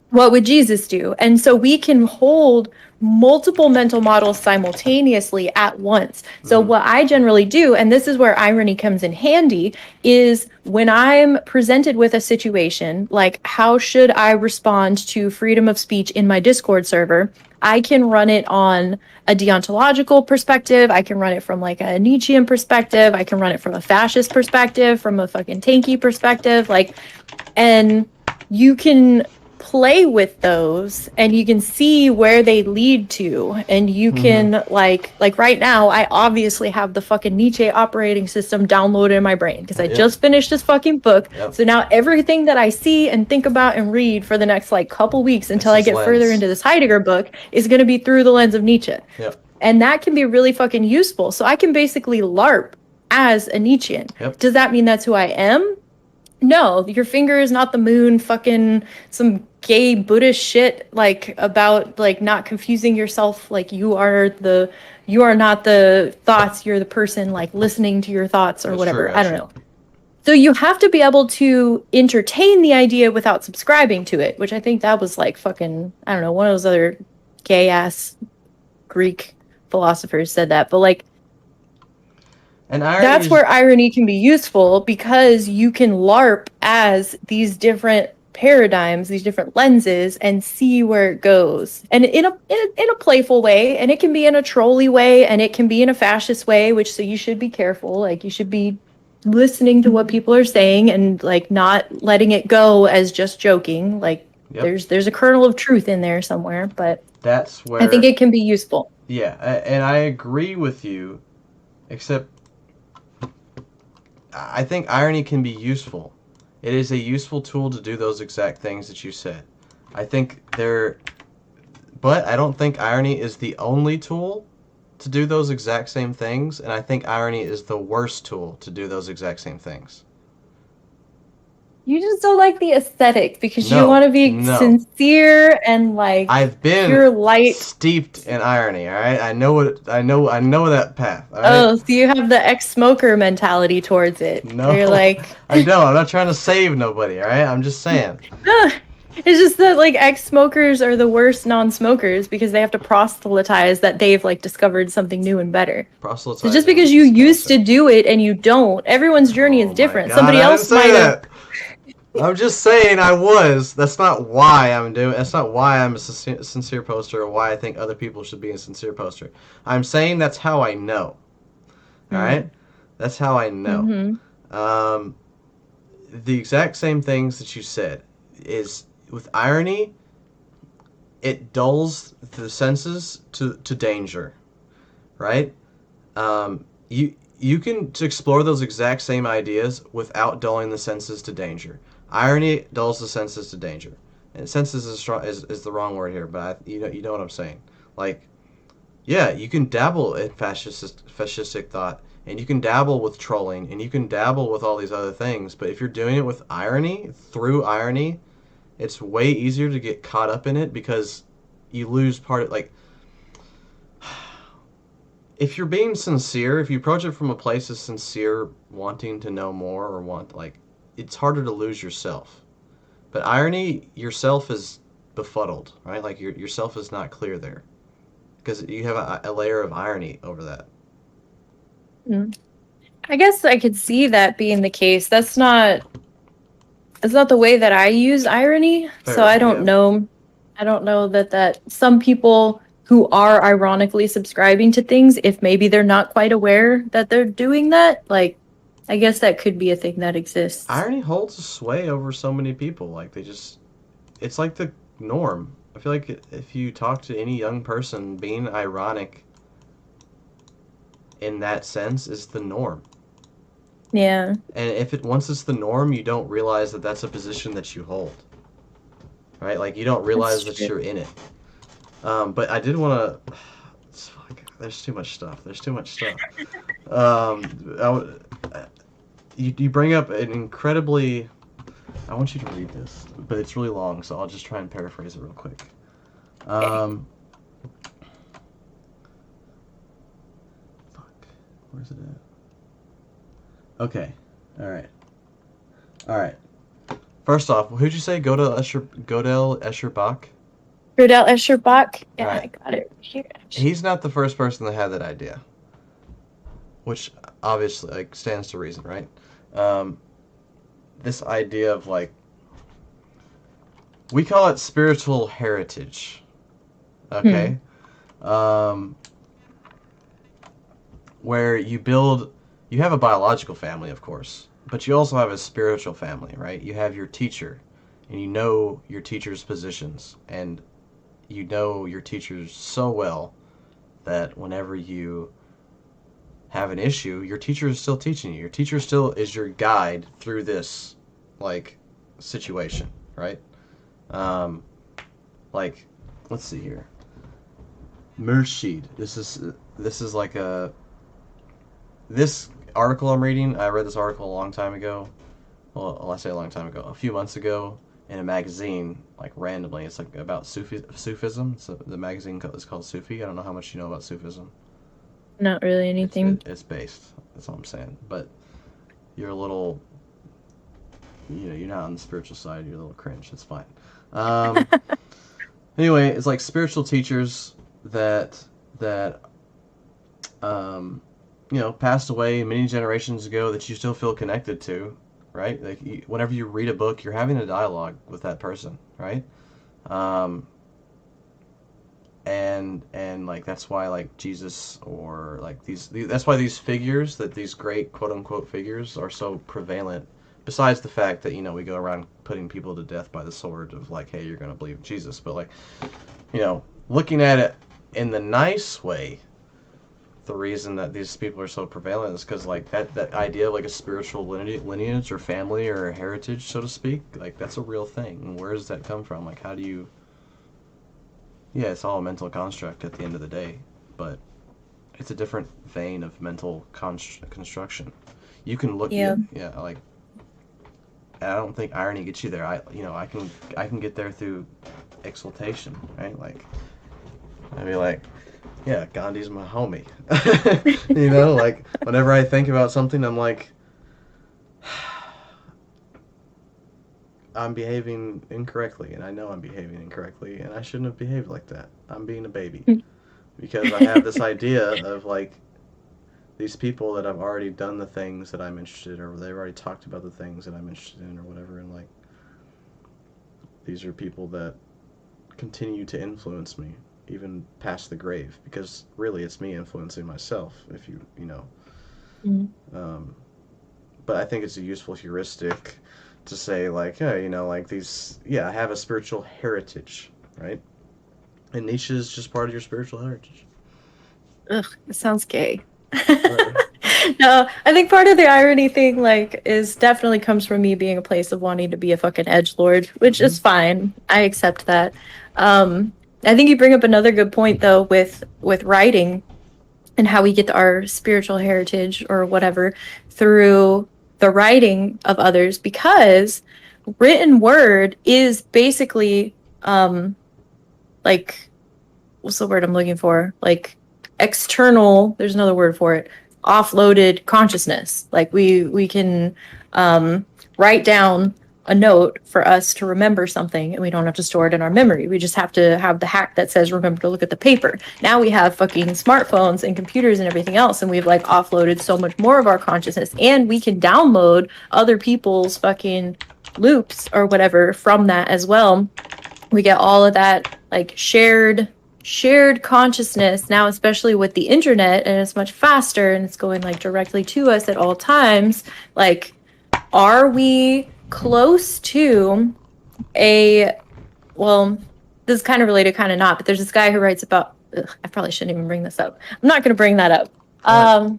What would Jesus do? And so we can hold multiple mental models simultaneously at once. So what I generally do, and this is where irony comes in handy, is when I'm presented with a situation, like how should I respond to freedom of speech in my Discord server? I can run it on a deontological perspective. I can run it from like a Nietzschean perspective. I can run it from a fascist perspective, from a fucking tanky perspective. Like, and you can play with those and you can see where they lead to, and you can like right now I obviously have the fucking Nietzsche operating system downloaded in my brain because I just finished this fucking book. So now everything that I see and think about and read for the next like couple weeks until I get further into this Heidegger book is going to be through the lens of Nietzsche. And that can be really fucking useful. So I can basically LARP as a Nietzschean. Does that mean that's who I am? No, your finger is not the moon, fucking some gay Buddhist shit like about like not confusing yourself, like you are not the thoughts, you're the person like listening to your thoughts or that's whatever. True, I don't know. So you have to be able to entertain the idea without subscribing to it, which I think that was like fucking, I don't know, one of those other gay ass Greek philosophers said that, but like and that's where irony can be useful because you can LARP as these different paradigms, these different lenses, and see where it goes. And in a playful way, and it can be in a trolly way, and it can be in a fascist way, which so you should be careful. Like you should be listening to what people are saying and like not letting it go as just joking. Like there's a kernel of truth in there somewhere, but that's where I think it can be useful. Yeah, and I agree with you, except I think irony can be useful. It is a useful tool to do those exact things that you said. I think but I don't think irony is the only tool to do those exact same things, and I think irony is the worst tool to do those exact same things. You just don't like the aesthetic because you want to be sincere and like I've been pure light, steeped in irony. All right, I know that path. All right? Oh, so you have the ex-smoker mentality towards it. No, you're like I don't. I'm not trying to save nobody. All right, I'm just saying. It's just that like ex-smokers are the worst non-smokers because they have to proselytize that they've like discovered something new and better. So just because you used to do it and you don't, everyone's journey is different. God, somebody else might have. I'm just saying I was. That's not why I'm doing. That's not why I'm a sincere poster or why I think other people should be a sincere poster. I'm saying that's how I know. All right, that's how I know. The exact same things that you said is with irony. It dulls the senses to danger, right? You can explore those exact same ideas without dulling the senses to danger. Irony dulls the senses to danger, and senses is the wrong word here, but you know what I'm saying. Like, yeah, you can dabble in fascistic thought, and you can dabble with trolling, and you can dabble with all these other things. But if you're doing it with irony, through irony, it's way easier to get caught up in it because you lose part of like. if you're being sincere, if you approach it from a place of sincere wanting to know more or want like, it's harder to lose yourself. But irony, yourself is befuddled, right? Like yourself is not clear there because you have a layer of irony over that. Mm. I guess I could see that being the case. That's not the way that I use irony, so Fair, yeah. I don't know that some people who are ironically subscribing to things, if maybe they're not quite aware that they're doing that, like I guess that could be a thing that exists. Irony holds a sway over so many people. Like they just, it's like the norm. I feel like if you talk to any young person, being ironic in that sense is the norm. Yeah, And if it once it's the norm, you don't realize that that's a position that you hold, right? Like you don't that's realize that true. you're in it. But I did want to. Fuck, there's too much stuff. There's too much stuff. You bring up an incredibly. I want you to read this, but it's really long, so I'll just try and paraphrase it real quick. Okay. Um, fuck, where's it at? Okay, all right, all right. First off, who'd you say? Godel Escher Bach? Rudel Escherbach. All Yeah, right. I got it here. Actually. He's not the first person that had that idea, which obviously like stands to reason, right? Um, this idea of like we call it spiritual heritage, Hmm. okay? Um, where you have a biological family, of course, but you also have a spiritual family, right? You have your teacher, and you know your teacher's positions, and you know your teachers so well that whenever you have an issue, your teacher is still teaching you. Your teacher still is your guide through this, like, situation, right? Um, like, let's see here. Murshid. This is like a this article I'm reading. I read this article a long time ago. Well, I say a long time ago, a few months ago, in a magazine, like randomly. It's like about Sufism. So the magazine is called Sufi. I don't know how much you know about Sufism. Not really anything. It's based. That's all I'm saying. But you're a little, you're not on the spiritual side. You're a little cringe. It's fine. Um, anyway, it's like spiritual teachers that um, passed away many generations ago that you still feel connected to, right? Like whenever you read a book, you're having a dialogue with that person, right? Um, and like that's why like Jesus or like that's why these figures that these great quote unquote figures are so prevalent. Besides the fact that we go around putting people to death by the sword of like, hey, you're gonna believe in Jesus, but like looking at it in the nice way, the reason that these people are so prevalent is because like that idea of like a spiritual lineage or family or heritage, so to speak, like that's a real thing. And where does that come from? Like, how do you? Yeah, it's all a mental construct at the end of the day, but it's a different vein of mental construction. You can look, Yeah. yeah, like I don't think irony gets you there. I can get there through exaltation, right? Like I'd be like, yeah, Gandhi's my homie. Like whenever I think about something, I'm like, I'm behaving incorrectly, and I know I'm behaving incorrectly, and I shouldn't have behaved like that. I'm being a baby because I have this idea of like these people that have already done the things that I'm interested in, or they've already talked about the things that I'm interested in, or whatever, and like these are people that continue to influence me even past the grave because really it's me influencing myself if you know Mm. um, but I think it's a useful heuristic to say like, yeah, like these, yeah, I have a spiritual heritage, right? And Nietzsche is just part of your spiritual heritage. Ugh, it sounds gay. Whatever. No, I think part of the irony thing, like, is definitely comes from me being a place of wanting to be a fucking edgelord, which Mm-hmm. is fine. I accept that. Um, I think you bring up another good point though with writing and how we get our spiritual heritage or whatever through the writing of others because written word is basically like what's the word I'm looking for? Like external, there's another word for it, offloaded consciousness. Like we can write down a note for us to remember something, and we don't have to store it in our memory. We just have to have the hack that says remember to look at the paper. Now we have fucking smartphones and computers and everything else, and we've like offloaded so much more of our consciousness, and we can download other people's fucking loops or whatever from that as well. We get all of that like shared consciousness now, especially with the internet, and it's much faster and it's going like directly to us at all times. Like, are we close to well, this is kind of related, kind of not, but there's this guy who writes about, I probably shouldn't even bring this up. I'm not going to bring that up. Are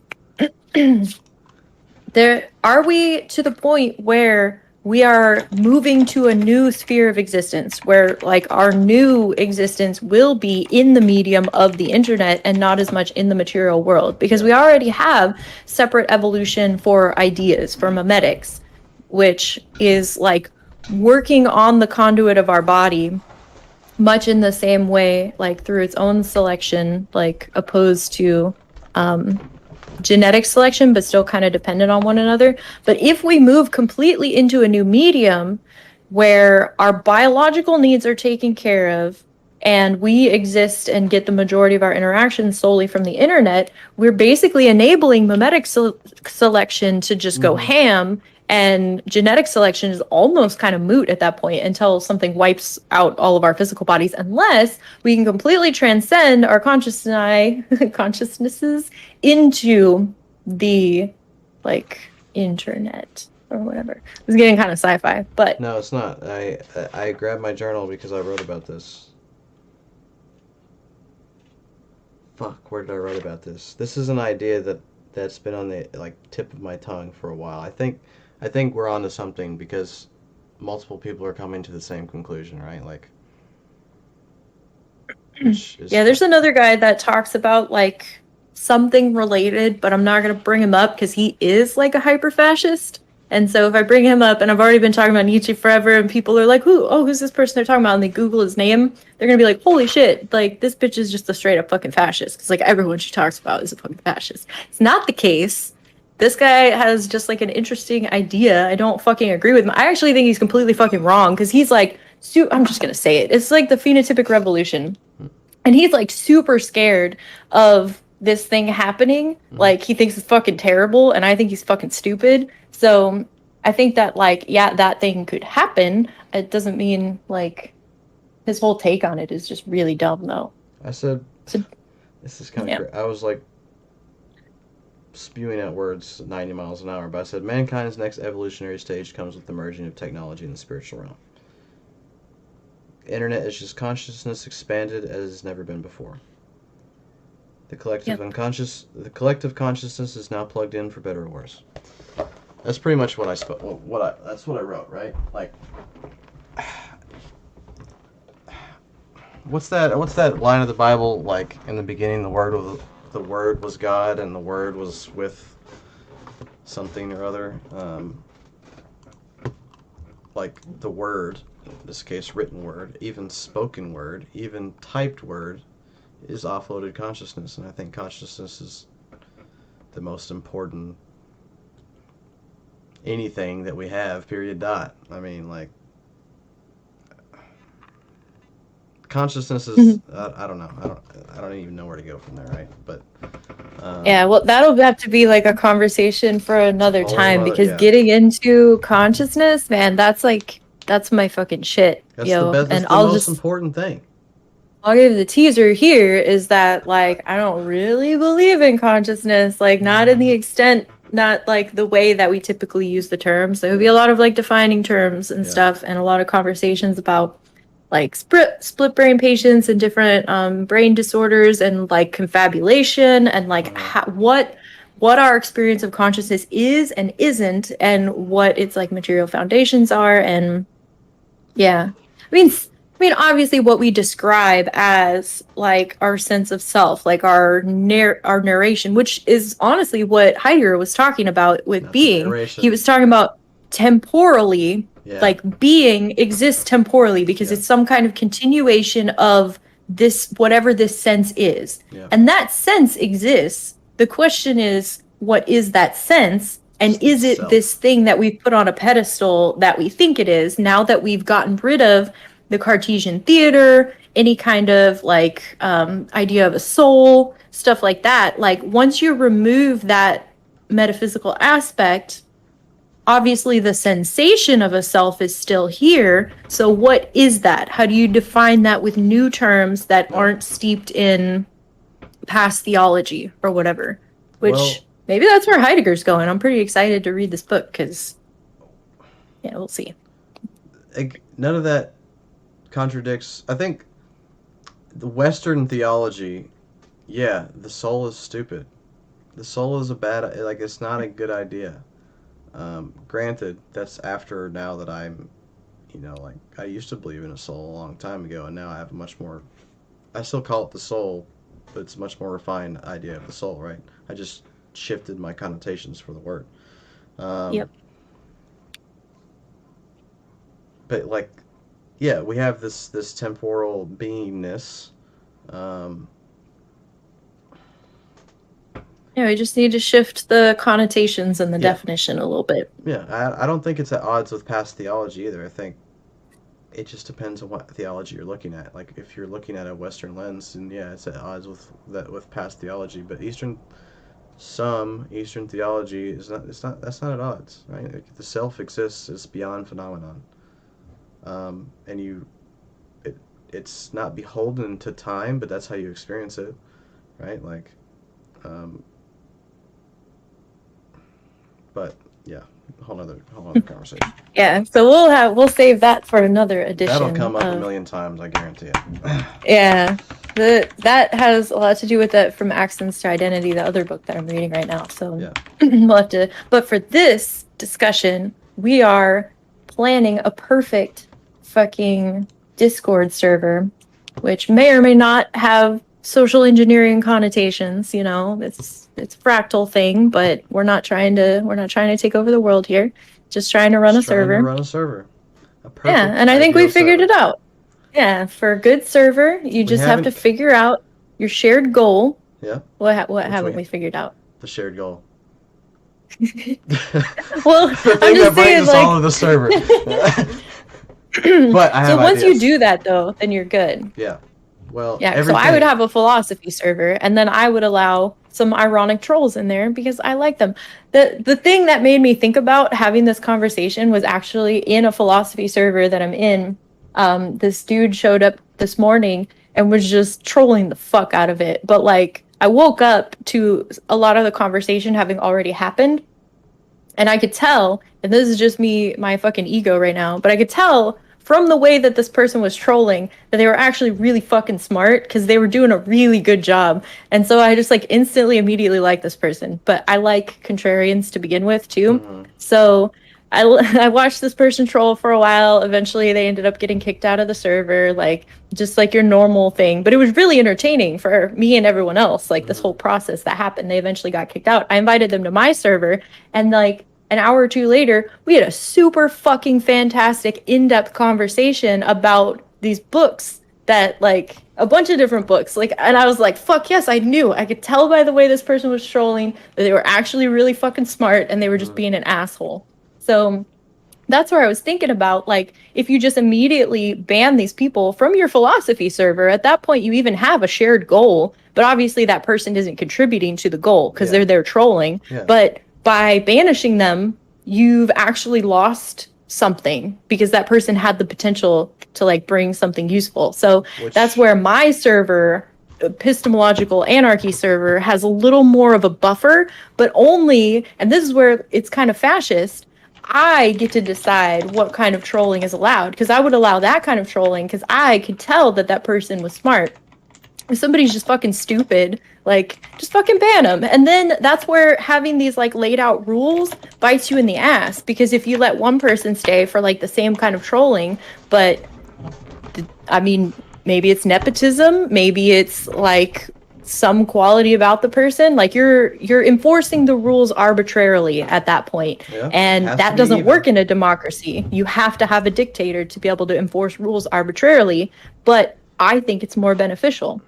we to the point where we are moving to a new sphere of existence where like our new existence will be in the medium of the internet and not as much in the material world? Because we already have separate evolution for ideas, for memetics, which is like working on the conduit of our body much in the same way, like through its own selection, like opposed to genetic selection, but still kind of dependent on one another. But if we move completely into a new medium where our biological needs are taken care of and we exist and get the majority of our interactions solely from the internet, we're basically enabling memetic selection to just go ham, and genetic selection is almost kind of moot at that point until something wipes out all of our physical bodies, unless we can completely transcend our consciousnesses into the like internet or whatever. It's getting kind of sci-fi, but No, it's not. I grabbed my journal because I wrote about this. Fuck, where did I write about this? This is an idea that's been on the like tip of my tongue for a while. I think we're onto something because multiple people are coming to the same conclusion, right? Like, yeah, there's another guy that talks about like something related, but I'm not going to bring him up because he is like a hyper fascist. And so if I bring him up, and I've already been talking about Nietzsche forever, and people are like, who's this person they're talking about? And they Google his name, they're going to be like, holy shit, like this bitch is just a straight up fucking fascist. Because like everyone she talks about is a fucking fascist. It's not the case. This guy has just like an interesting idea. I don't fucking agree with him. I actually think he's completely fucking wrong because he's like, I'm just going to say it. It's like the phenotypic revolution. And he's like super scared of this thing happening. Like he thinks it's fucking terrible, and I think he's fucking stupid. So I think that like, yeah, that thing could happen. It doesn't mean like his whole take on it is just really dumb though. I said, this is kind of I was like spewing out words 90 miles an hour, but I said mankind's next evolutionary stage comes with the merging of technology and the spiritual realm. Internet is just consciousness expanded as it's never been before. The collective consciousness is now plugged in for better or worse. That's pretty much what that's what I wrote, right? Like, what's that line of the Bible? Like in the beginning, the word was God, and the word was with something or other. Like the word, in this case, written word, even spoken word, even typed word, is offloaded consciousness, and I think consciousness is the most important anything that we have, period, dot. I mean, like, consciousness is I don't know, I don't even know where to go from there, right? But yeah, well, that'll have to be like a conversation for another time, because getting into consciousness, man, that's my fucking shit. That's the most important thing. I'll give the teaser here is that like I don't really believe in consciousness, like not in the extent, not like the way that we typically use the terms. There would be a lot of like defining terms and stuff, and a lot of conversations about like split brain patients and different brain disorders and like confabulation and like what our experience of consciousness is and isn't, and what its like material foundations are. And yeah, I mean, obviously, what we describe as like our sense of self, like our narration, which is honestly what Heidegger was talking about with being. He was talking about temporally, like being exists temporally because it's some kind of continuation of this, whatever this sense is. Yeah. And that sense exists. The question is, what is that sense? And is it this thing that we've put on a pedestal that we think it is, now that we've gotten rid of the Cartesian theater, any kind of like idea of a soul, stuff like that? Like, once you remove that metaphysical aspect, obviously the sensation of a self is still here. So what is that? How do you define that with new terms that aren't steeped in past theology or whatever? Which maybe that's where Heidegger's going. I'm pretty excited to read this book because, yeah, we'll see. None of that contradicts. I think the Western theology, yeah, the soul is stupid. The soul is a bad, like, it's not a good idea. Granted, that's after now that I'm, like, I used to believe in a soul a long time ago, and now I have a much more, I still call it the soul, but it's a much more refined idea of the soul, right? I just shifted my connotations for the word. Yep. But, like, yeah, we have this temporal beingness. Yeah, we just need to shift the connotations and the definition a little bit. Yeah, I don't think it's at odds with past theology either. I think it just depends on what theology you're looking at. Like, if you're looking at a Western lens, then yeah, it's at odds with past theology. But Eastern theology is not. That's not at odds, right? Like, the self exists as beyond phenomenon, and it's not beholden to time, but that's how you experience it, right? Like, but yeah, whole other conversation. Yeah, so we'll save that for another edition. That'll come up a million times, I guarantee it. Yeah, that has a lot to do with that From Accents to Identity, the other book that I'm reading right now. So yeah. We'll have to. But for this discussion, we are planning a perfect fucking Discord server, which may or may not have social engineering connotations. It's a fractal thing, but we're not trying to take over the world here. Just trying to run a server. A perfect, and I think we figured it out. Yeah, for a good server, you just have to figure out your shared goal. Yeah. What haven't we figured out? The shared goal. Well, I'm just saying, like, all of the server. But I have once you do that, though, then you're good. Yeah. Well, yeah. So I would have a philosophy server, and then I would allow some ironic trolls in there because I like them. The thing that made me think about having this conversation was actually in a philosophy server that I'm in. This dude showed up this morning and was just trolling the fuck out of it. But, like, I woke up to a lot of the conversation having already happened, and I could tell, and this is just me, my fucking ego right now, but I could tell from the way that this person was trolling that they were actually really fucking smart because they were doing a really good job. And so I just, like, instantly, immediately like this person. But I like contrarians to begin with, too. Mm-hmm. So I watched this person troll for a while. Eventually, they ended up getting kicked out of the server, like, just like your normal thing. But it was really entertaining for me and everyone else, like, this whole process that happened. They eventually got kicked out. I invited them to my server, and, like, an hour or two later, we had a super fucking fantastic in-depth conversation about these books that, like, a bunch of different books. Like, and I was like, fuck yes, I knew. I could tell by the way this person was trolling that they were actually really fucking smart and they were just being an asshole. So that's where I was thinking about, like, if you just immediately ban these people from your philosophy server, at that point you even have a shared goal, but obviously that person isn't contributing to the goal because they're there trolling. Yeah. But by banishing them, you've actually lost something because that person had the potential to, like, bring something useful. So that's where my server, epistemological anarchy server, has a little more of a buffer, but only, and this is where it's kind of fascist, I get to decide what kind of trolling is allowed, because I would allow that kind of trolling because I could tell that that person was smart. If somebody's just fucking stupid, like, just fucking ban them. And then that's where having these, like, laid out rules bites you in the ass, because if you let one person stay for, like, the same kind of trolling, but I mean, maybe it's nepotism, maybe it's, like, some quality about the person, like, you're enforcing the rules arbitrarily at that point. Yeah, and that doesn't work in a democracy. You have to have a dictator to be able to enforce rules arbitrarily. But I think it's more beneficial.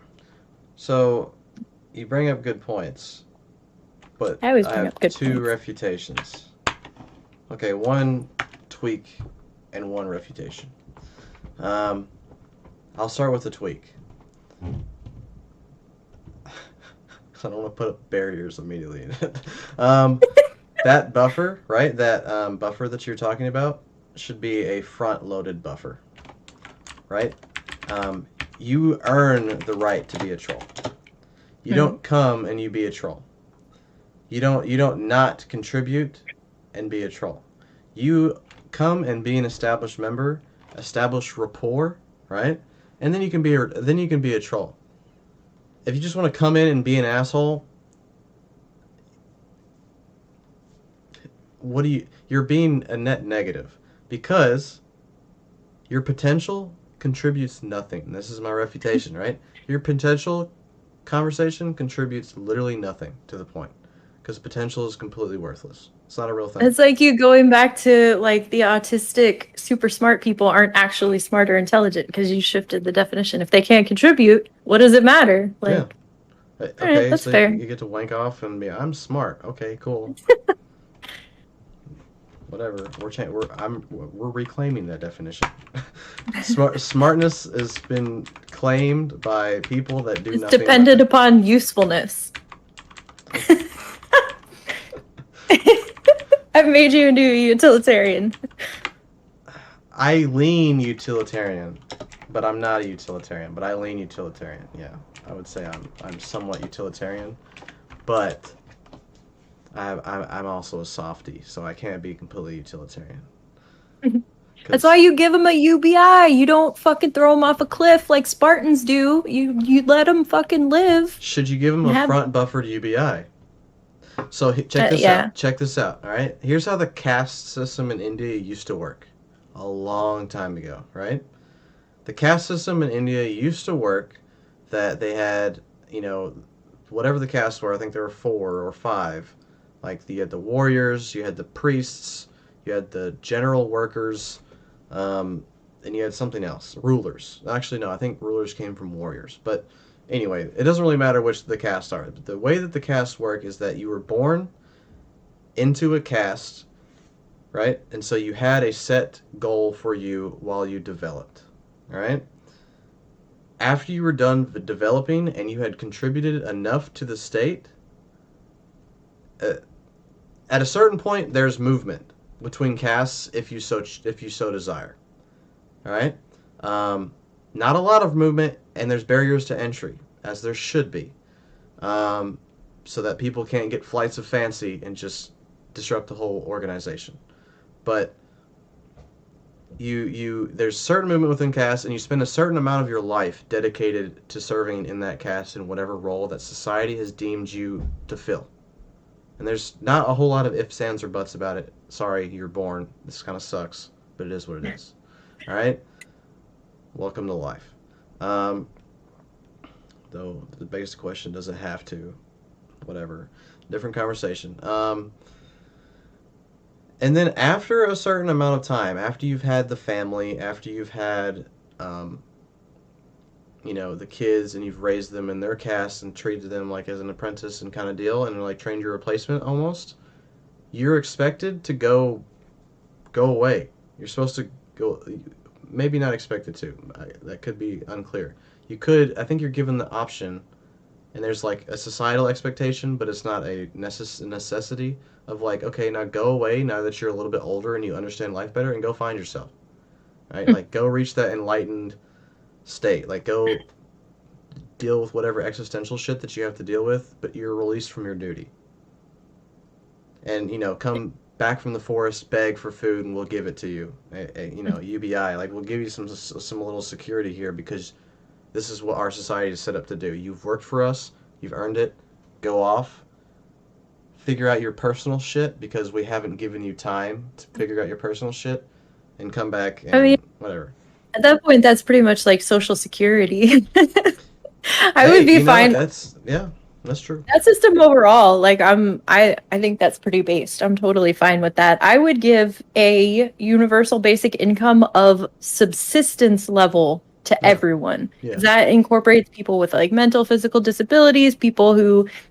So you bring up good points, but I always I bring have up good two points. refutations. Okay, one tweak and one refutation. Um, I'll start with the tweak. I don't want to put up barriers immediately in it. That buffer, right? That buffer that you're talking about should be a front-loaded buffer, right? Um, you earn the right to be a troll. You Hmm. don't come and you be a troll. You don't not contribute and be a troll. You come and be an established member, establish rapport, right? And then you can be a troll. If you just want to come in and be an asshole, you're being a net negative because your potential contributes nothing. This is my refutation, right? Your potential conversation contributes literally nothing to the point because potential is completely worthless. It's not a real thing. It's like you going back to like the autistic, super smart people aren't actually smart or intelligent because you shifted the definition. If they can't contribute, what does it matter? Yeah. Like, all right, Okay, that's so fair. you get to wank off and be, I'm smart. Okay, cool. Whatever. We're reclaiming that definition. Smartness has been claimed by people that do It's nothing with dependent it. upon usefulness. I've made you into a utilitarian. I lean utilitarian, but I'm not a utilitarian. But I lean utilitarian. Yeah, I would say I'm somewhat utilitarian, but I'm also a softie, so I can't be completely utilitarian. That's why Because you give them a UBI. You don't fucking throw them off a cliff like Spartans do. You let them fucking live should you give them and a have front buffered UBI? So check this yeah. out. Check this out. All right. Here's how the caste system in India used to work, a long time ago. Right. The caste system in India used to work that they had, you know, whatever the castes were. I think there were four or five. Like you had the warriors, you had the priests, you had the general workers, um, and you had something else, rulers. Actually, no, I think rulers came from warriors. But anyway, it doesn't really matter which the castes are. But the way that the castes work is that you were born into a caste, right? And so you had a set goal for you while you developed, all right? After you were done developing and you had contributed enough to the state, uh, at a certain point there's movement between castes if you so desire. All right, um, not a lot of movement, and there's barriers to entry as there should be, um, so that people can't get flights of fancy and just disrupt the whole organization. But there's certain movement within caste, and you spend a certain amount of your life dedicated to serving in that caste in whatever role that society has deemed you to fill. And there's not a whole lot of ifs, ands, or buts about it. Sorry, you're born. This kind of sucks, but it is what it is. All right? Welcome to life. Um, though the biggest question, does it have to? Whatever. Different conversation. And then after a certain amount of time, after you've had the family, after you've had, um, the kids, and you've raised them in their caste and treated them like as an apprentice and kind of deal, and like trained your replacement almost, you're expected to go away. You're supposed to go. Maybe not expected to. That could be unclear. You could. I think you're given the option, and there's like a societal expectation, but it's not a necessity of like, okay, now go away now that you're a little bit older and you understand life better, and go find yourself. Right? Like go reach that enlightened state. Like go deal with whatever existential shit that you have to deal with, but you're released from your duty. And come back from the forest, beg for food, and we'll give it to you. UBI, like we'll give you some little security here because this is what our society is set up to do. You've worked for us, you've earned it. Go off, figure out your personal shit because we haven't given you time to figure out your personal shit, and come back I mean, and whatever. at that point, that's pretty much like social security. I Hey, would be fine with that's true. that system overall. Like I think that's pretty based. I'm totally fine with that. I would give a universal basic income of subsistence level to Yeah. everyone. Yeah. That incorporates people with like mental, physical disabilities,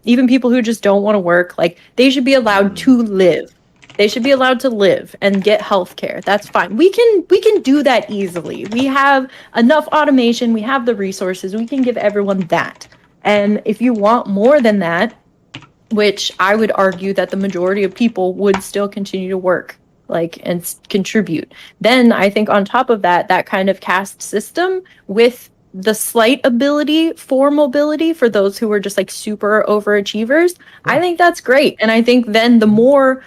even people who just don't want to work. Like they should be allowed to live. They should be allowed to live and get health care. That's fine. We can do that easily. We have enough automation, we have the resources, we can give everyone that. And if you want more than that, which I would argue that the majority of people would still continue to work like and contribute. Then I think on top of that, that kind of caste system with the slight ability for mobility for those who are just like super overachievers, I think that's great. And I think then the more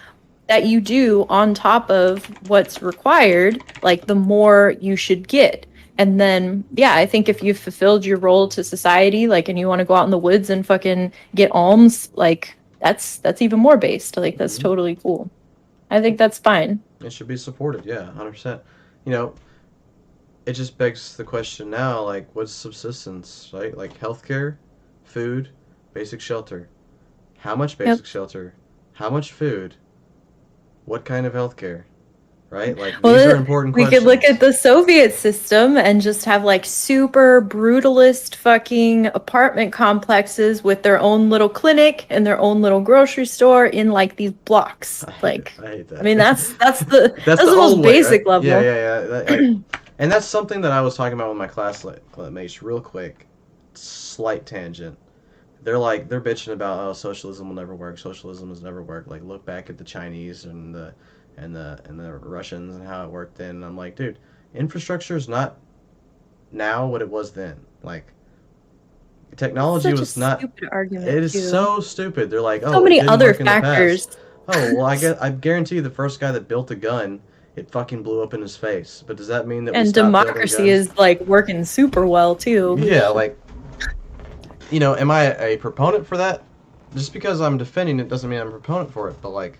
that you do on top of what's required, like the more you should get. And then, yeah, I think if you've fulfilled your role to society, like, and you want to go out in the woods and fucking get alms, like, that's even more based. Like, that's totally cool. I think that's fine. It should be supported. Yeah, 100%. You know, it just begs the question now, like, what's subsistence, right? Like, healthcare, food, basic shelter. How much basic shelter? How much food? What kind of healthcare? Right? Like, these are important we questions. could look at the Soviet system and just have like super brutalist fucking apartment complexes with their own little clinic and their own little grocery store in like these blocks. I hate that. I mean, that's the the most old way, basic right? level. Yeah. And that's something that I was talking about with my classmates real quick. Slight tangent. They're bitching about, oh, socialism will never work. Socialism has never worked. Like, look back at the Chinese and the Russians and how it worked then. And I'm like, dude, infrastructure is not now what it was then. Like, technology was not. Stupid argument. It is so stupid. They're like, oh, so many it didn't other work in the past. factors. Oh, well, I guarantee you the first guy that built a gun, it fucking blew up in his face. But does that mean that we And stopped democracy is like working super well too. Yeah, like, you know, am I a proponent for that? Just because I'm defending it doesn't mean I'm a proponent for it. But like,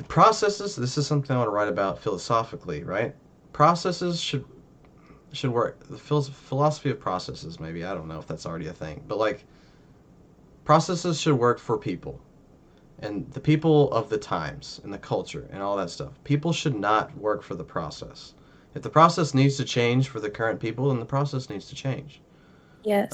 processes. This is something I want to write about philosophically, right? Processes should work. The philosophy of processes, maybe, I don't know if that's already a thing, but like, processes should work for people and the people of the times and the culture and all that stuff. People should not work for the process. If the process needs to change for the current people, then the process needs to change. Yes.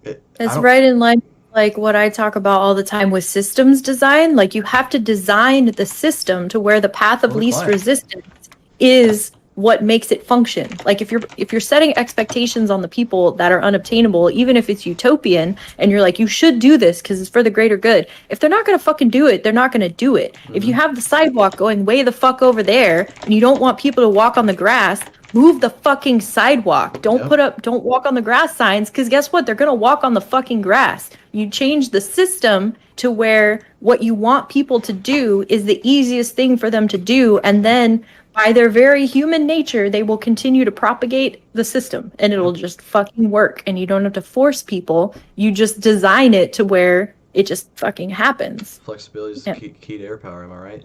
It's right in line like what I talk about all the time with systems design. Like you have to design the system to where the path of least resistance is what makes it function. Like if you're setting expectations on the people that are unobtainable, even if it's utopian, and you're like, you should do this because it's for the greater good. If they're not gonna fucking do it, they're not gonna do it. Mm-hmm. If you have the sidewalk going way the fuck over there, and you don't want people to walk on the grass, move the fucking sidewalk. Don't walk on the grass signs, because guess what? They're gonna walk on the fucking grass. You change the system to where what you want people to do is the easiest thing for them to do, and then by their very human nature, they will continue to propagate the system, and it'll just fucking work. And you don't have to force people. You just design it to where it just fucking happens. Flexibility is the key to air power. Am I right?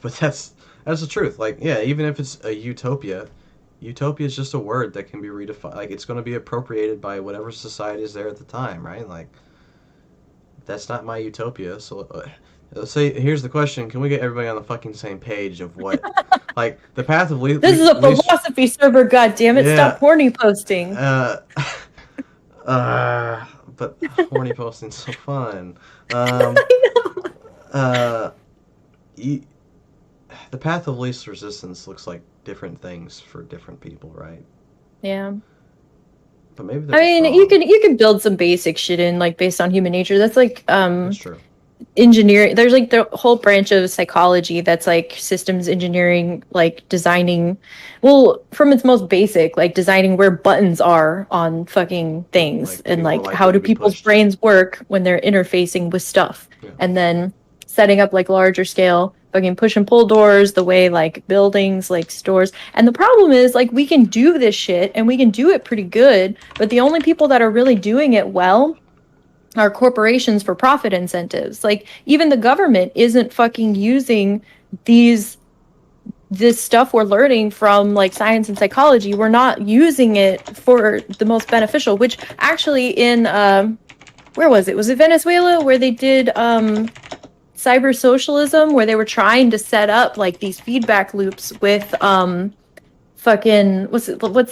But that's the truth. Like, yeah, even if it's a utopia is just a word that can be redefined. Like, it's going to be appropriated by whatever society is there at the time, right? Like, that's not my utopia. So let's say, here's the question: can we get everybody on the fucking same page of what, like, the path of least? This is a philosophy server. God damn it! Yeah. Stop horny posting. But horny posting's so fun. I know. The path of least resistance looks like different things for different people, right? Yeah. But maybe you can build some basic shit in, like, based on human nature. That's like that's true. Engineering. There's like the whole branch of psychology that's like systems engineering, like designing, well, from its most basic, like designing where buttons are on fucking things, and like how do people's brains work when they're interfacing with stuff. Yeah. And then setting up like larger scale fucking push and pull doors, the way like buildings, like stores. And the problem is, like, we can do this shit and we can do it pretty good, but the only people that are really doing it well are corporations for profit incentives. Like, even the government isn't fucking using this stuff we're learning from like science and psychology. We're not using it for the most beneficial, which actually in where was it? Was it Venezuela where they did cyber socialism, where they were trying to set up like these feedback loops with fucking what's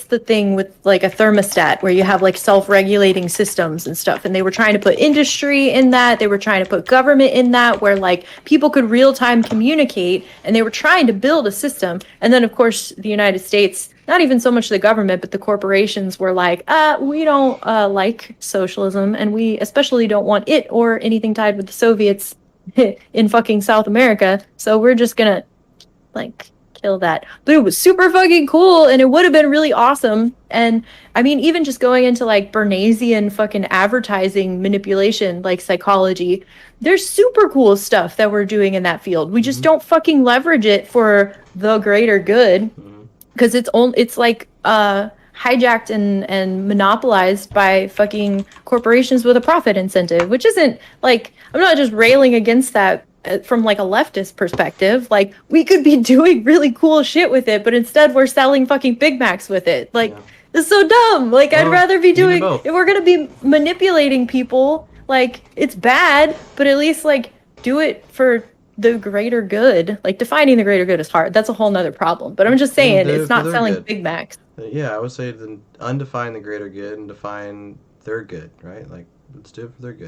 the thing with like a thermostat where you have like self-regulating systems and stuff, and they were trying to put industry in that, they were trying to put government in that, where like people could real-time communicate, and they were trying to build a system. And then of course the United States, not even so much the government but the corporations, were like, we don't like socialism, and we especially don't want it or anything tied with the Soviets in fucking South America, so we're just gonna like kill that. But it was super fucking cool, and it would have been really awesome. And I mean, even just going into like Bernaysian fucking advertising manipulation, like psychology, there's super cool stuff that we're doing in that field. We just don't fucking leverage it for the greater good, because it's like hijacked and monopolized by fucking corporations with a profit incentive, which isn't like, I'm not just railing against that from like a leftist perspective. Like, we could be doing really cool shit with it, but instead we're selling fucking Big Macs with it. Like, it's so dumb. Like, I'd rather be doing, if we're gonna be manipulating people, like, it's bad, but at least like do it for the greater good. Like, defining the greater good is hard. That's a whole nother problem. But I'm just saying, it's not selling good. Big Macs. Yeah, I would say then undefine the greater good and define their good, right? Like, let's do it for their good.